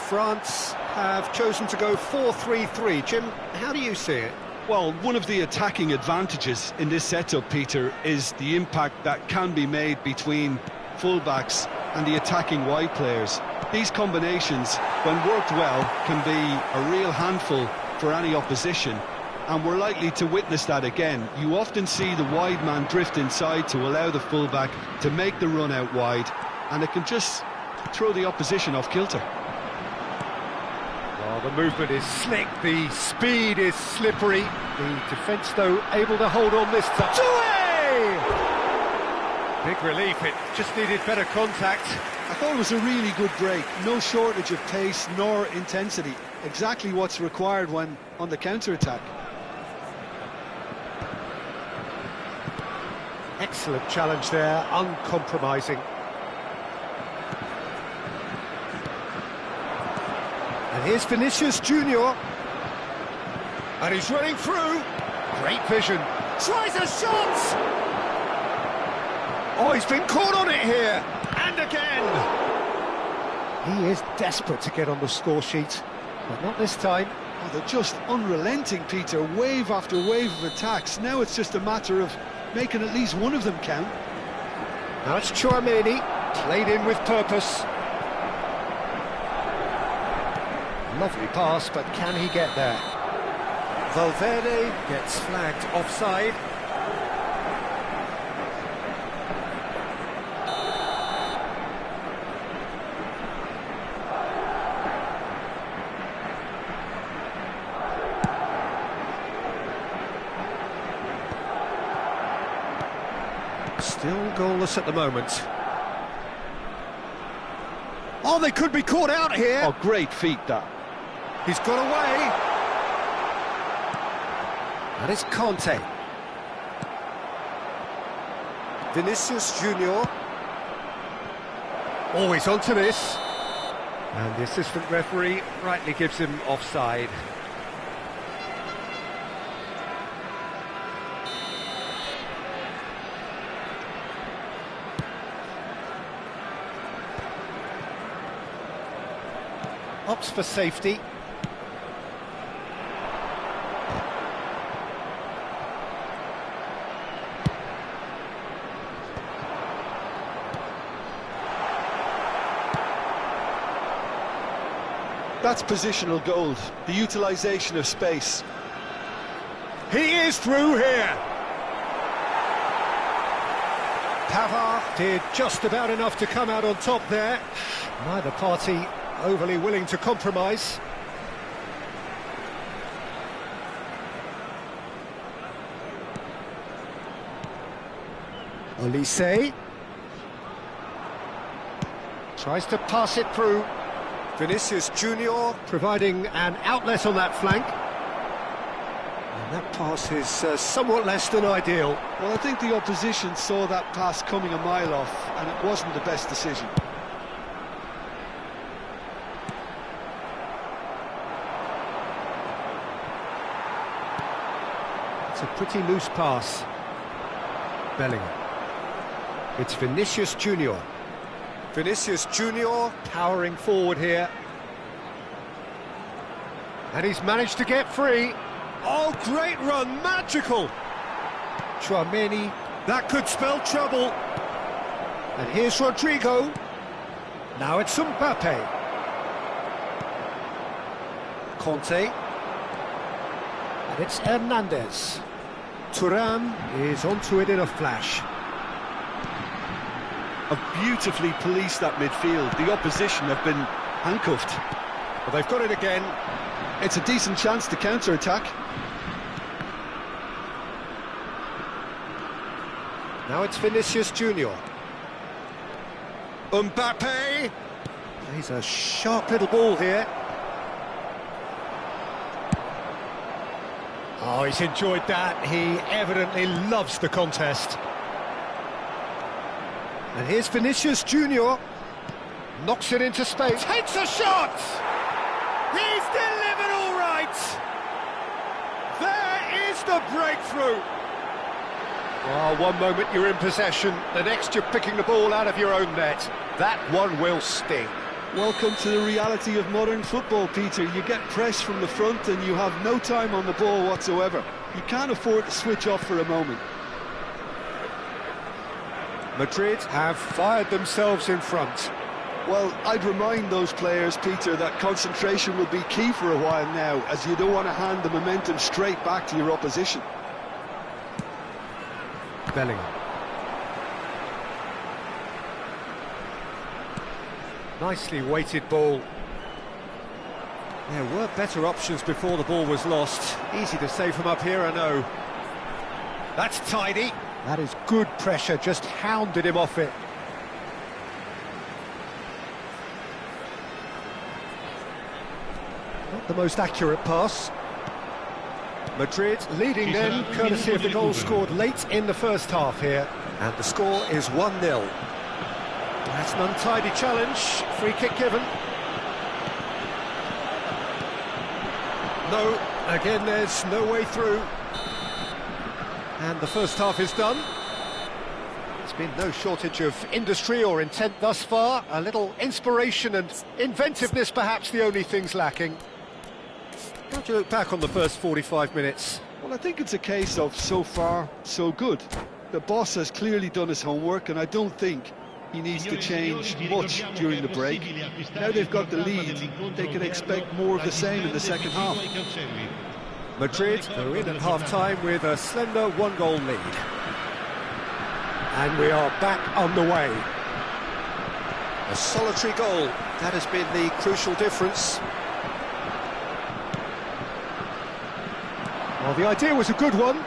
France have chosen to go 4-3-3. Jim, how do you see it? Well, one of the attacking advantages in this setup, Peter, is the impact that can be made between fullbacks and the attacking wide players. These combinations, when worked well, can be a real handful for any opposition, and we're likely to witness that again. You often see the wide man drift inside to allow the fullback to make the run out wide, and it can just throw the opposition off kilter. Well, the movement is slick, the speed is slippery. The defence, though, able to hold on this time. Big relief, it just needed better contact. I thought it was a really good break. No shortage of pace nor intensity. Exactly what's required when on the counter-attack. Excellent challenge there, uncompromising. And here's Vinicius Junior. And he's running through. Great vision. Tries a shot! Oh, he's been caught on it here. And again! He is desperate to get on the score sheet, but not this time. Oh, they're just unrelenting, Peter. Wave after wave of attacks. Now it's just a matter of making at least one of them count. Now it's Chouameni, played in with purpose. Lovely pass, but can he get there? Valverde gets flagged offside. Still goalless at the moment. Oh, they could be caught out here. Oh, great feat, that. He's got away. That is Conte. Vinicius Junior. Oh, he's onto this. And the assistant referee rightly gives him offside. Opts for safety. That's positional gold, the utilisation of space. He is through here. Pavard did just about enough to come out on top there. Neither party overly willing to compromise. Olise tries to pass it through. Vinicius Junior providing an outlet on that flank. And That pass is somewhat less than ideal. Well, I think the opposition saw that pass coming a mile off, and it wasn't the best decision. It's a pretty loose pass. Bellingham. It's Vinicius Junior. Vinicius Junior powering forward here. And he's managed to get free. Oh, great run, magical! Tchouameni, that could spell trouble. And here's Rodrigo. Now it's Mbappe. Conte. And it's Hernandez. Thuram is onto it in a flash. Have beautifully policed that midfield. The opposition have been handcuffed. Well, they've got it again. It's a decent chance to counter-attack. Now it's Vinicius Junior. Mbappe! Plays a sharp little ball here. Oh, he's enjoyed that. He evidently loves the contest. And here's Vinicius Junior. Knocks it into space. Takes a shot! He's delivered all right! There is the breakthrough! Oh, one moment you're in possession, the next you're picking the ball out of your own net. That one will sting. Welcome to the reality of modern football, Peter. You get pressed from the front and you have no time on the ball whatsoever. You can't afford to switch off for a moment. Madrid have fired themselves in front. Well, I'd remind those players, Peter, that concentration will be key for a while now, as you don't want to hand the momentum straight back to your opposition. Bellingham. Nicely weighted ball. There were better options before the ball was lost. Easy to say from up here, I know. That's tidy. That is good pressure, just hounded him off it. Not the most accurate pass. Madrid leading then, courtesy of the goal scored late in the first half here. And the score is 1-0. That's an untidy challenge, free kick given. No, again there's no way through. And the first half is done. There's been no shortage of industry or intent thus far. A little inspiration and inventiveness perhaps the only things lacking. How do you look back on the first 45 minutes? Well, I think it's a case of so far, so good. The boss has clearly done his homework, and I don't think he needs to change much during the break. Now they've got the lead, they can expect more of the same in the second half. Madrid are in at half-time with a slender one-goal lead. And we are back on the way. A solitary goal, that has been the crucial difference. Well, the idea was a good one.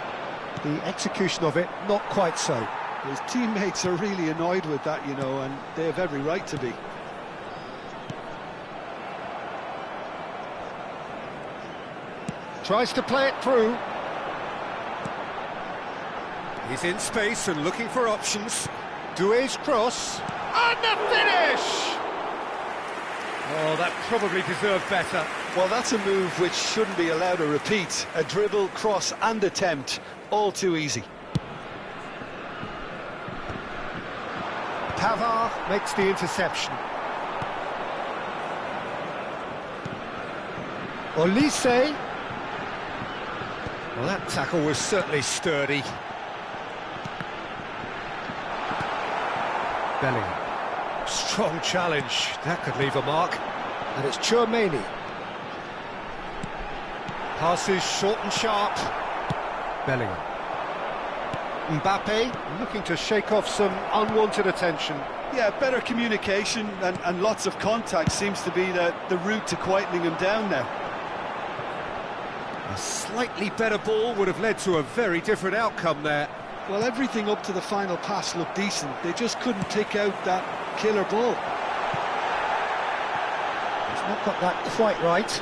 The execution of it, not quite so. His teammates are really annoyed with that, you know, and they have every right to be. Tries to play it through. He's in space and looking for options. Doué's cross. And the finish! Oh, that probably deserved better. Well, that's a move which shouldn't be allowed to repeat. A dribble, cross and attempt. All too easy. Pavard makes the interception. Olise. Well, that tackle was certainly sturdy. Bellingham. Strong challenge. That could leave a mark. And it's Tchouameni. Passes short and sharp. Bellingham. Mbappe looking to shake off some unwanted attention. Yeah, better communication and lots of contact seems to be the route to quietening him down now. A slightly better ball would have led to a very different outcome there. Well, everything up to the final pass looked decent. They just couldn't pick out that killer ball. He's not got that quite right.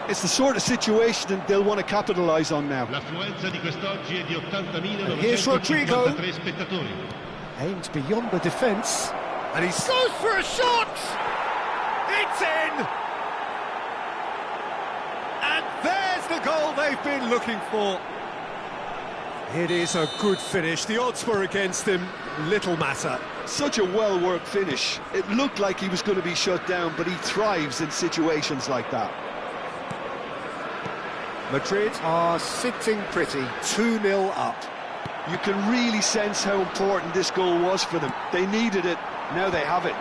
It's the sort of situation that they'll want to capitalise on now. L'affluenza di quest'oggi è di Here's Rodrigo. 80.953 spettatori. Aimed beyond the defence, and he goes for a shot! It's in! And there's the goal they've been looking for. It is a good finish. The odds were against him, little matter. Such a well-worked finish. It looked like he was going to be shut down, but he thrives in situations like that. Madrid are sitting pretty, 2-0 up. You can really sense how important this goal was for them. They needed it, now they have it.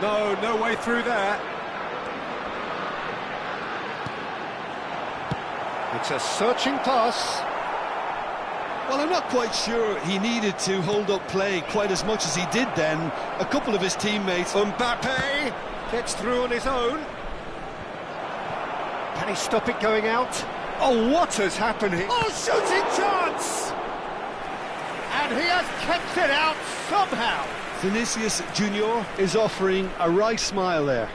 No way through there. It's a searching pass. Well, I'm not quite sure he needed to hold up play quite as much as he did then. A couple of his teammates... Mbappe gets through on his own. Can he stop it going out? Oh, what has happened here? Oh, shooting chance! And he has kept it out somehow. Vinicius Junior is offering a wry smile there.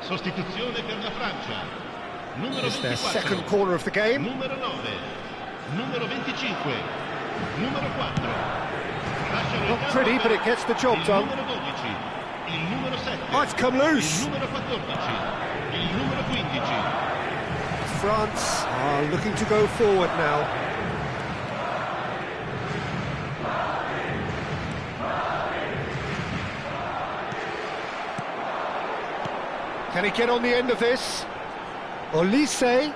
Sostituzione per la Francia. Numero It's their 24. second corner of the game. Numero 9. Numero 25. Numero 4. Lasciano il Not campo pretty, but per it gets the job il done. numero 12. Il numero 7. Oh, it's come loose. Il numero 14. Il numero 15. France are looking to go forward now. Can he get on the end of this? Olise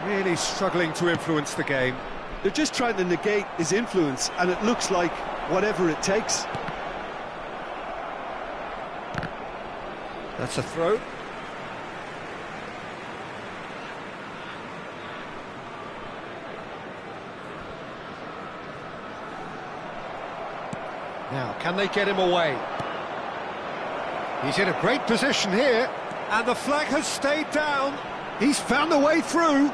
really struggling to influence the game. They're just trying to negate his influence, and it looks like whatever it takes. That's a throw. Now, can they get him away? He's in a great position here, and the flag has stayed down. He's found the way through.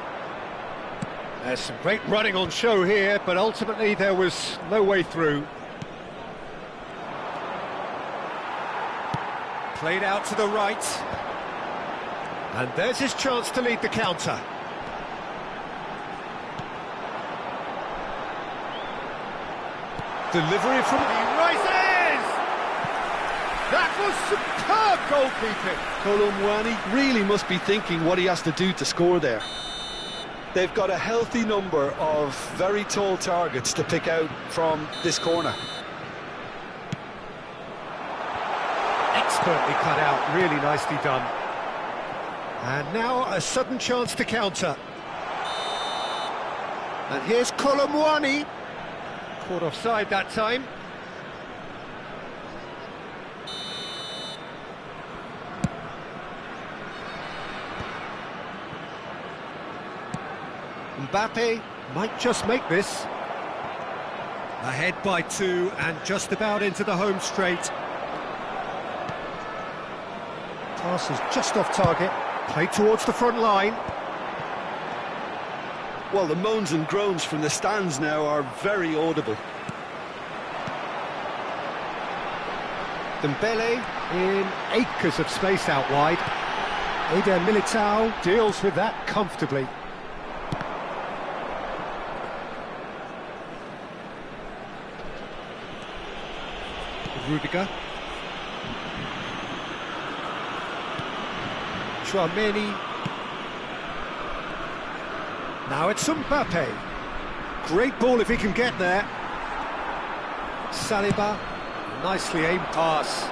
There's some great running on show here, but ultimately there was no way through. Played out to the right. And there's his chance to lead the counter. Delivery from... He rises! That was superb goalkeeping. Colomwani really must be thinking what he has to do to score there. They've got a healthy number of very tall targets to pick out from this corner. Expertly cut out, really nicely done. And now a sudden chance to counter. And here's Colomwani. Caught offside that time. Mbappe might just make this. Ahead by 2 and just about into the home straight. Pass is just off target. Played towards the front line. Well, the moans and groans from the stands now are very audible. Dembele in acres of space out wide. Eder Militao deals with that comfortably. Rudiger. Chouameni. Now it's Mbappe. Great ball if he can get there. Saliba, nicely aimed pass.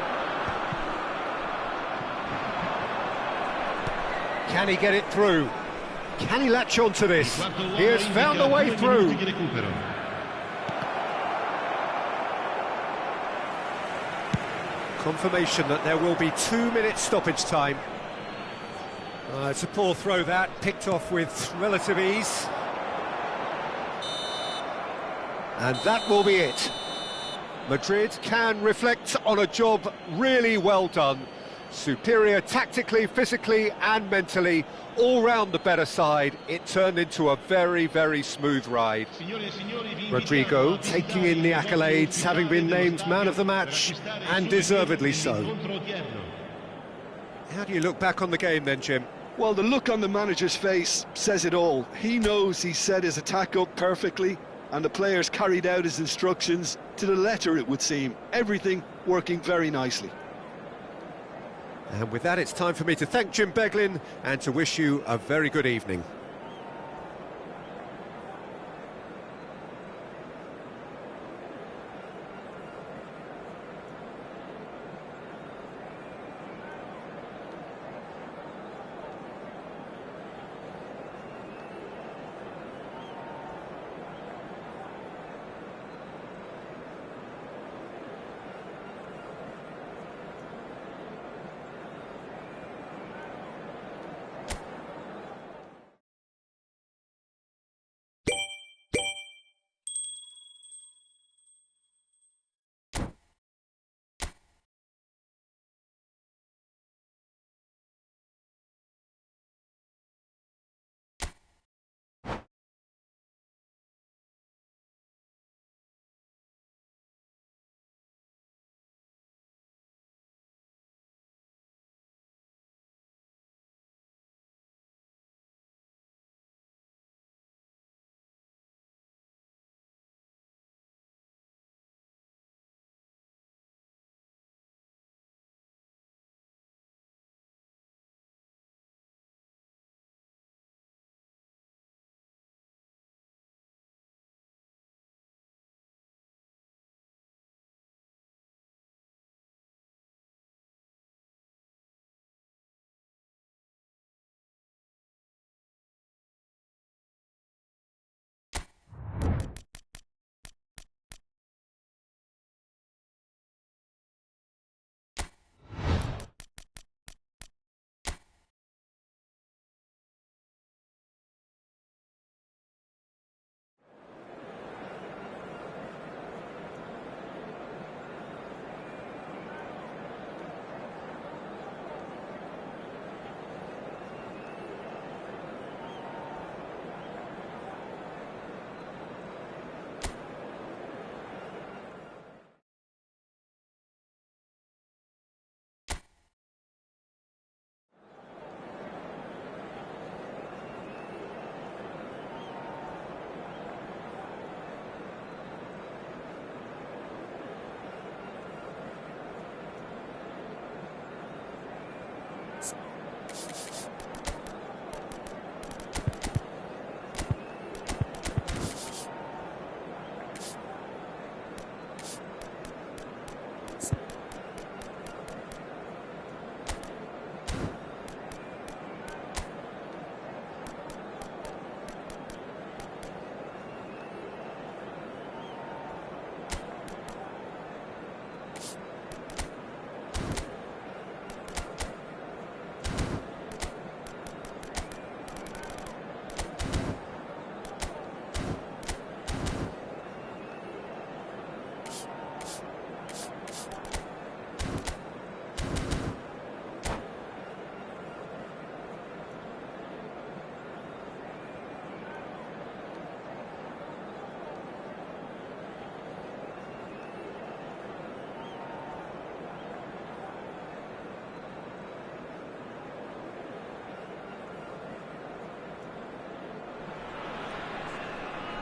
Can he get it through? Can he latch on to this? He has found a way through. Confirmation that there will be 2 minutes stoppage time. It's a poor throw that, picked off with relative ease. And that will be it. Madrid can reflect on a job really well done. Superior tactically, physically and mentally, all round the better side. It turned into a very, very smooth ride. Rodrigo taking in the accolades, having been named man of the match, and deservedly so. How do you look back on the game then, Jim? Well, the look on the manager's face says it all. He knows he set his attack up perfectly, and the players carried out his instructions to the letter, it would seem. Everything working very nicely. And with that, it's time for me to thank Jim Beglin and to wish you a very good evening.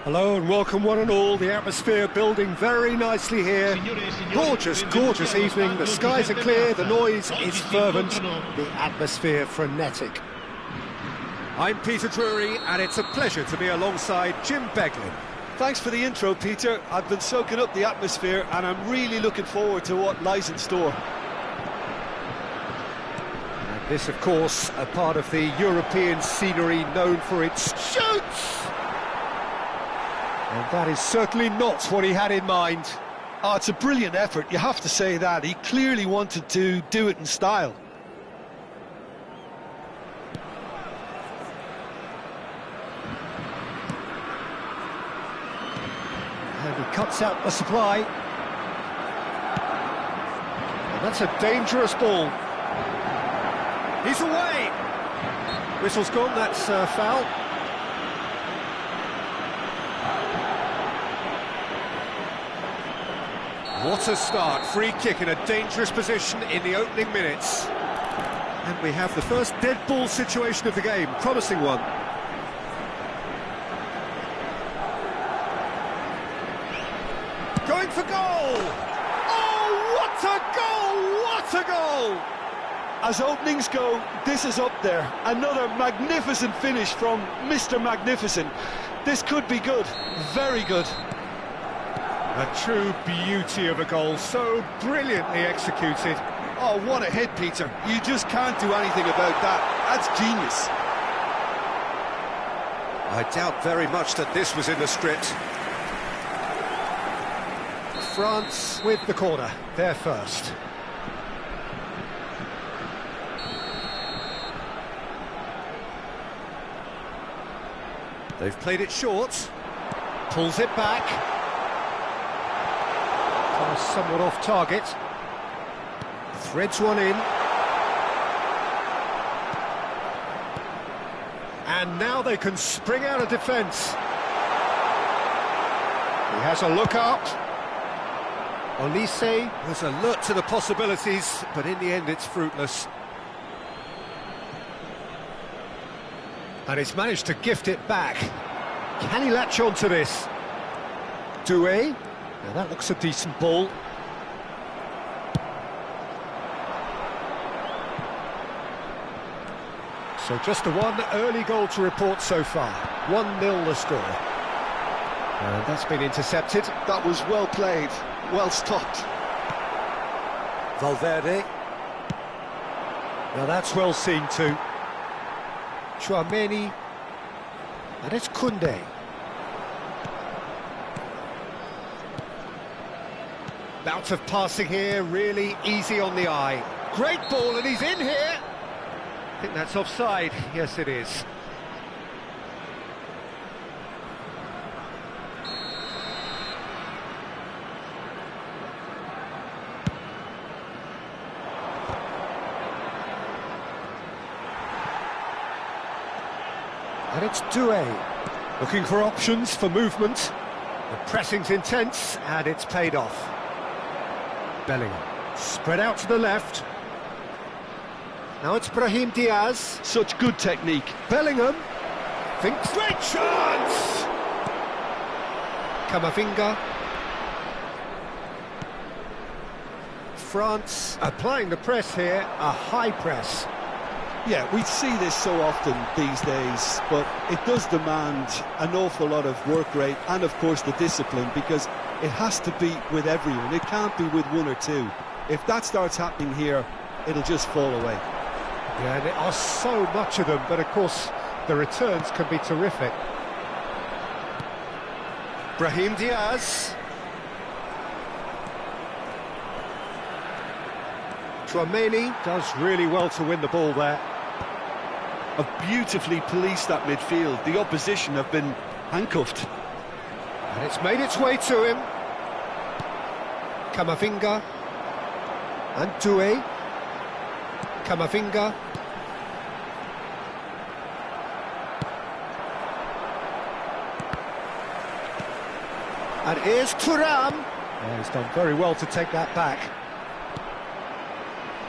Hello and welcome one and all. The atmosphere building very nicely here. Gorgeous, gorgeous evening. The skies are clear, the noise is fervent, the atmosphere frenetic. I'm Peter Drury and it's a pleasure to be alongside Jim Beglin. Thanks for the intro, Peter. I've been soaking up the atmosphere and I'm really looking forward to what lies in store. And this, of course, a part of the European scenery known for its shoots! And that is certainly not what he had in mind. Oh, it's a brilliant effort, you have to say that. He clearly wanted to do it in style. And he cuts out the supply. And that's a dangerous ball. He's away! Whistle's gone, that's foul. What a start, free kick in a dangerous position in the opening minutes. And we have the first dead ball situation of the game, promising one. Going for goal! Oh, what a goal! What a goal! As openings go, this is up there. Another magnificent finish from Mr. Magnificent. This could be good, very good. A true beauty of a goal, so brilliantly executed. Oh, what a hit, Peter. You just can't do anything about that. That's genius. I doubt very much that this was in the script. France with the corner, they're first. They've played it short. Pulls it back. Somewhat off target. Threads one in. And now they can spring out of defence. He has a look up. Olise was alert to the possibilities, but in the end it's fruitless. And he's managed to gift it back. Can he latch on to this? Doué. Now that looks a decent ball. So just the one early goal to report so far. 1-0 the score. And that's been intercepted. That was well played, well stopped. Valverde. Now that's well seen too. Chouameni. And it's Koundé. Bout of passing here, really easy on the eye. Great ball, and he's in here! I think that's offside. Yes, it is. And it's Doué. Looking for options for movement. The pressing's intense, and it's paid off. Bellingham, spread out to the left. Now it's Brahim Diaz. Such good technique. Bellingham thinks, great chance! Camavinga. France applying the press here, a high press. Yeah, we see this so often these days, but it does demand an awful lot of work rate and, of course, the discipline, because it has to be with everyone. It can't be with one or two. If that starts happening here, it'll just fall away. Yeah, and there are so much of them, but of course the returns can be terrific. Brahim Diaz. Chouameni does really well to win the ball there. Have beautifully policed that midfield. The opposition have been handcuffed. And it's made its way to him. Camavinga. And Doué. Camavinga. And here's Thuram. Oh, he's done very well to take that back.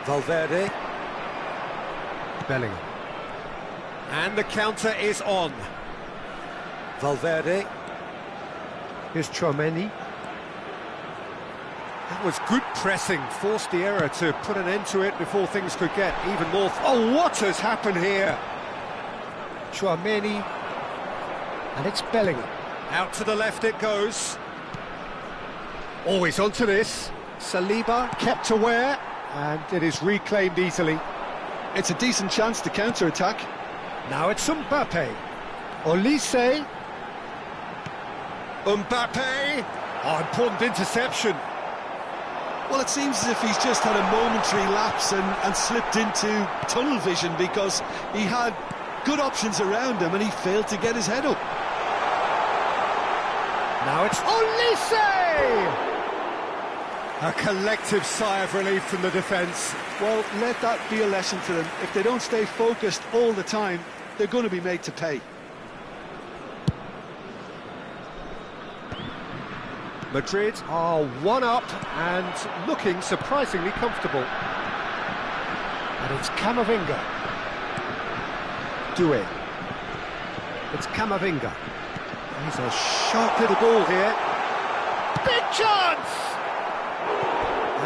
Valverde. Bellingham. And the counter is on. Valverde. Here's Chouameni. That was good pressing, forced the error to put an end to it before things could get even more... Oh, what has happened here? Chouameni, and it's Bellingham. Out to the left it goes. Always onto this. Saliba kept aware, and it is reclaimed easily. It's a decent chance to counter-attack. Now it's Mbappe. Olise. Mbappe. Oh, important interception. Well, it seems as if he's just had a momentary lapse and slipped into tunnel vision, because he had good options around him and he failed to get his head up. Now it's Olise! A collective sigh of relief from the defence. Well, let that be a lesson to them. If they don't stay focused all the time, they're going to be made to pay. Madrid are one up and looking surprisingly comfortable. And it's Camavinga. Doué. It's Camavinga. He's a sharp little ball here. Big chance!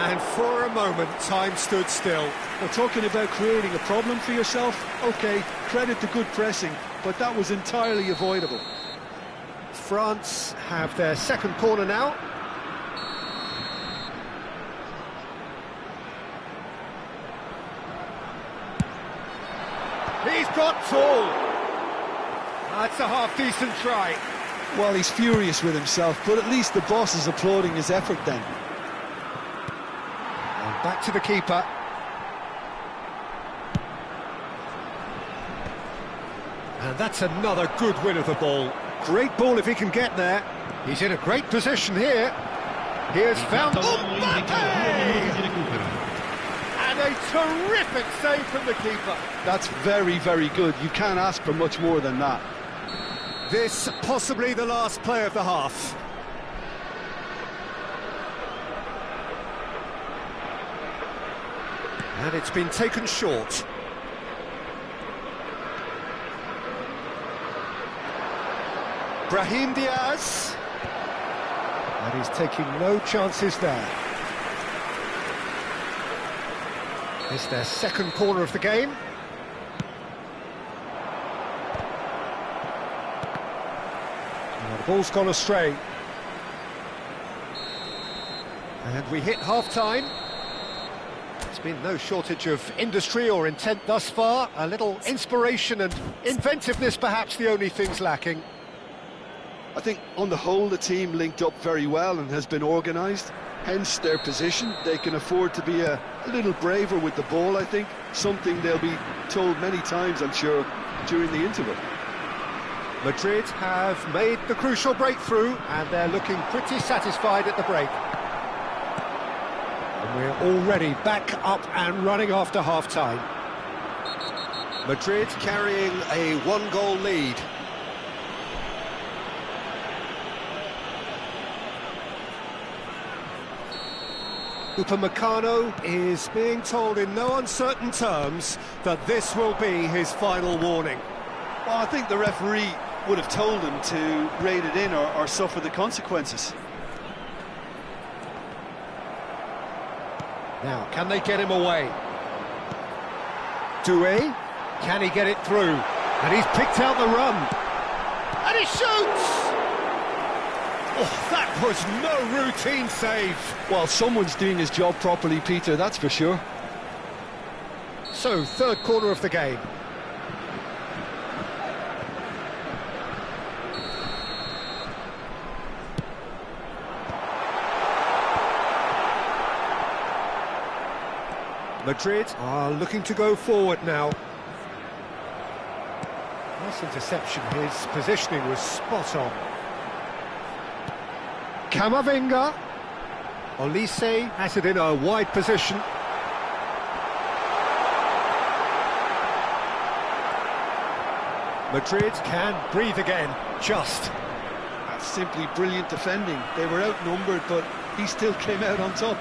And for a moment, time stood still. Well, talking about creating a problem for yourself, OK, credit to good pressing, but that was entirely avoidable. France have their second corner now. He's got tall. That's a half-decent try. Well, he's furious with himself, but at least the boss is applauding his effort then. And back to the keeper. And that's another good win of the ball. Great ball if he can get there. He's in a great position here. Here's found Mbappe! And a terrific save from the keeper. That's very, very good. You can't ask for much more than that. This possibly the last play of the half. And it's been taken short. Brahim Diaz. And he's taking no chances there. It's their second corner of the game. Now the ball's gone astray. And we hit half-time. There's been no shortage of industry or intent thus far. A little inspiration and inventiveness, perhaps the only things lacking. I think on the whole the team linked up very well and has been organised, hence their position. They can afford to be a little braver with the ball, I think, something they'll be told many times, I'm sure, during the interval. Madrid have made the crucial breakthrough and they're looking pretty satisfied at the break. And we're already back up and running after half-time. Madrid carrying a one-goal lead. Upamecano is being told in no uncertain terms that this will be his final warning. Well, I think the referee would have told him to rate it in or suffer the consequences. Now, can they get him away? Doué, can he get it through? And he's picked out the run. And he shoots! Oh, that was no routine save. Well, someone's doing his job properly, Peter, that's for sure. So, third corner of the game. Madrid are looking to go forward now. Nice interception, his positioning was spot on. Camavinga. Olise has it in a wide position. Madrid can breathe again, just. That's simply brilliant defending. They were outnumbered, but he still came out on top.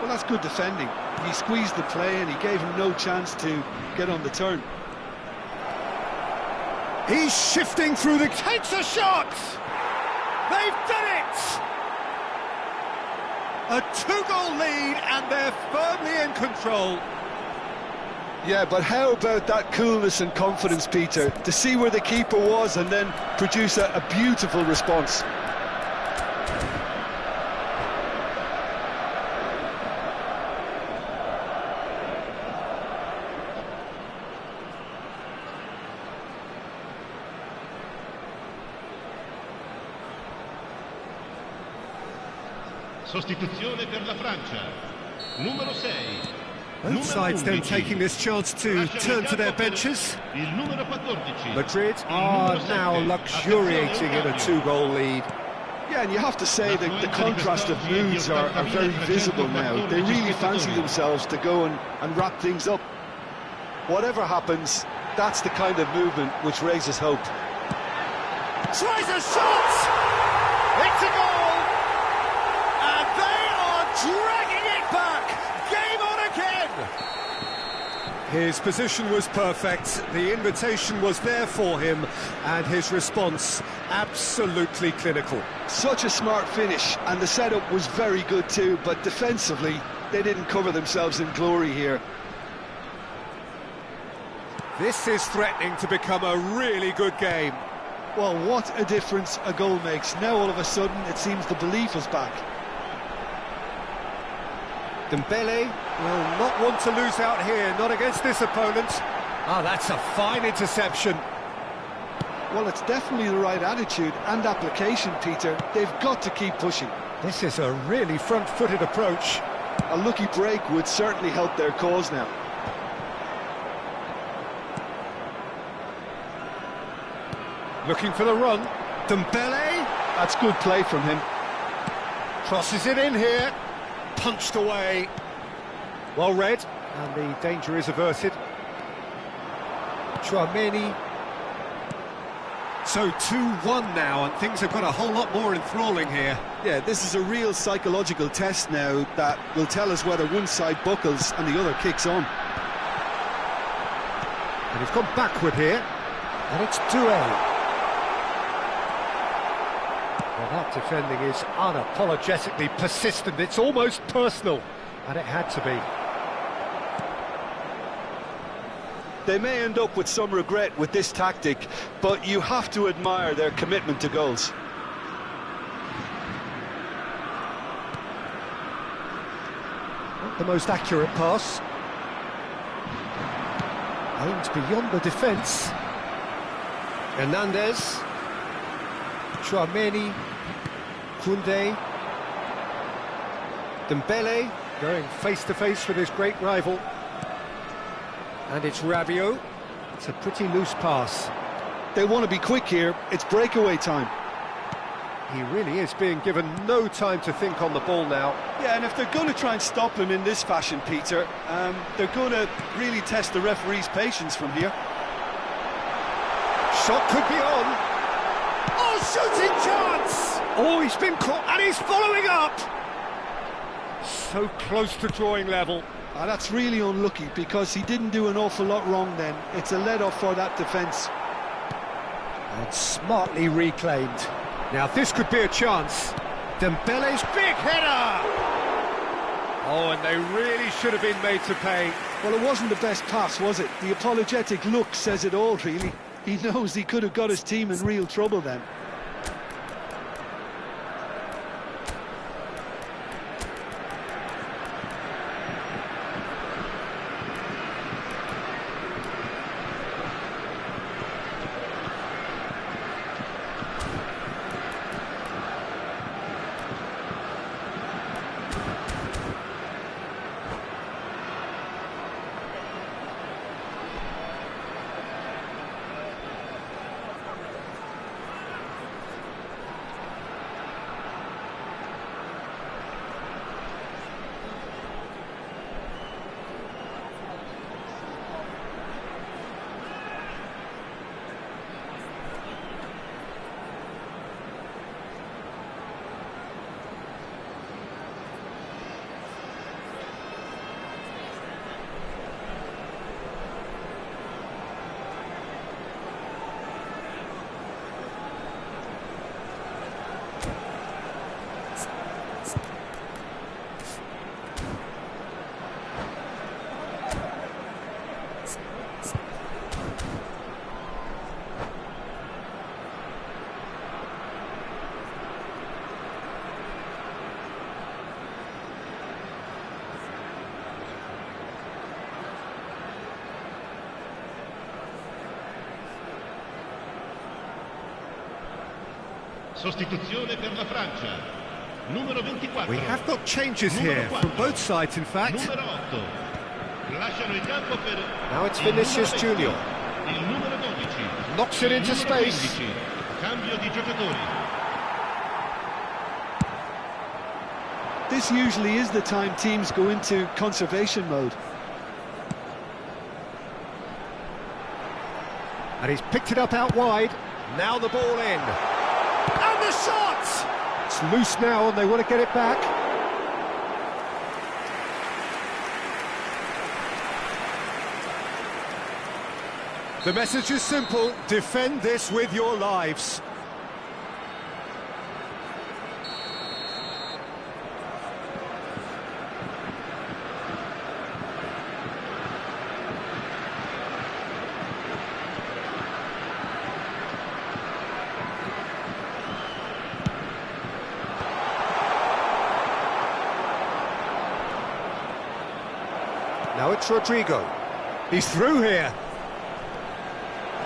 Well, that's good defending. He squeezed the play and he gave him no chance to get on the turn. He's shifting through the... Takes a shot! They've done it! A 2-goal lead and they're firmly in control. Yeah, but how about that coolness and confidence, Peter, to see where the keeper was and then produce a beautiful response. Sostituzione per la Francia. Numero 6. Both sides then taking this chance to turn to their benches. Il numero 14. Madrid are now luxuriating in a 2-goal lead. Yeah, and you have to say that the contrast of moods are very visible now. They really fancy themselves to go and wrap things up. Whatever happens, that's the kind of movement which raises hope. Tries a shot! It's a goal! And they are dragging it back! Game on again! His position was perfect, the invitation was there for him, and his response absolutely clinical. Such a smart finish, and the setup was very good too, but defensively, they didn't cover themselves in glory here. This is threatening to become a really good game. Well, what a difference a goal makes. Now all of a sudden it seems the belief is back. Dembele will not want to lose out here, not against this opponent. Ah, that's a fine interception. Well, it's definitely the right attitude and application, Peter. They've got to keep pushing. This is a really front-footed approach. A lucky break would certainly help their cause now. Looking for the run. Dembele. That's good play from him. Crosses it in here. Punched away. Well read. And the danger is averted. Chouameni. So 2-1 now, and things have got a whole lot more enthralling here. Yeah, this is a real psychological test now that will tell us whether one side buckles and the other kicks on. And he's gone backward here. And it's 2-A. Well, that defending is unapologetically persistent. It's almost personal, and it had to be. They may end up with some regret with this tactic, but you have to admire their commitment to goals. Not the most accurate pass. Aimed beyond the defence. Hernandez. Chouameni, Koundé, Dembele going face-to-face with his great rival. And it's Rabiot. It's a pretty loose pass. They want to be quick here, it's breakaway time. He really is being given no time to think on the ball now. Yeah, and if they're going to try and stop him in this fashion, Peter, they're going to really test the referee's patience from here. Shot could be on. Oh, shooting chance! Oh, he's been caught, and he's following up! So close to drawing level. That's really unlucky, because he didn't do an awful lot wrong then. It's a let-off for that defence. And smartly reclaimed. Now, this could be a chance. Dembele's big header! Oh, and they really should have been made to pay. Well, it wasn't the best pass, was it? The apologetic look says it all, really. He knows he could have got his team in real trouble then. Sostituzione per la Francia. Numero 24. We have got changes here from both sides, in fact. Numero 8. Lasciano il campo per Now it's Vinicius Junior. il numero 12. Knocks it into Numero space. 15. Cambio di giocatori. This usually is the time teams go into conservation mode. And he's picked it up out wide. Now the ball in. And the shot! It's loose now and they want to get it back. The message is simple: defend this with your lives. Now it's Rodrigo. He's through here.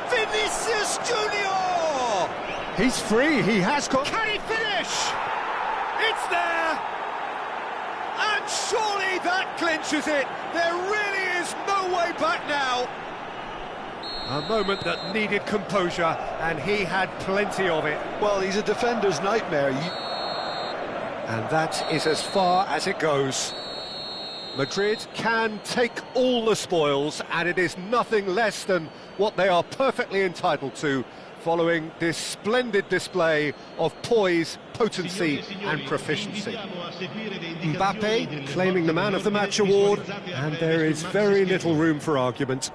Vinicius Junior! He's free, he has got... Can he finish? It's there! And surely that clinches it. There really is no way back now. A moment that needed composure, and he had plenty of it. Well, he's a defender's nightmare. And that is as far as it goes. Madrid can take all the spoils, and it is nothing less than what they are perfectly entitled to, following this splendid display of poise, potency and proficiency. Mbappe claiming the Man of the Match award, and there is very little room for argument.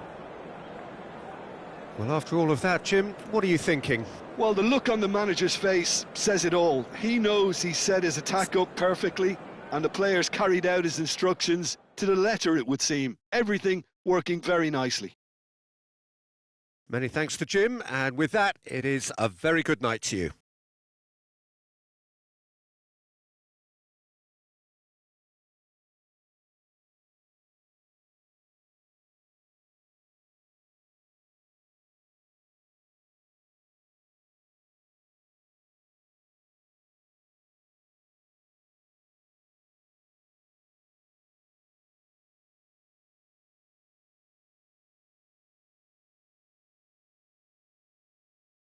Well, after all of that, Jim, what are you thinking? Well, the look on the manager's face says it all. He knows he set his attack up perfectly, and the players carried out his instructions to the letter, it would seem. Everything working very nicely. Many thanks to Jim, and with that, it is a very good night to you.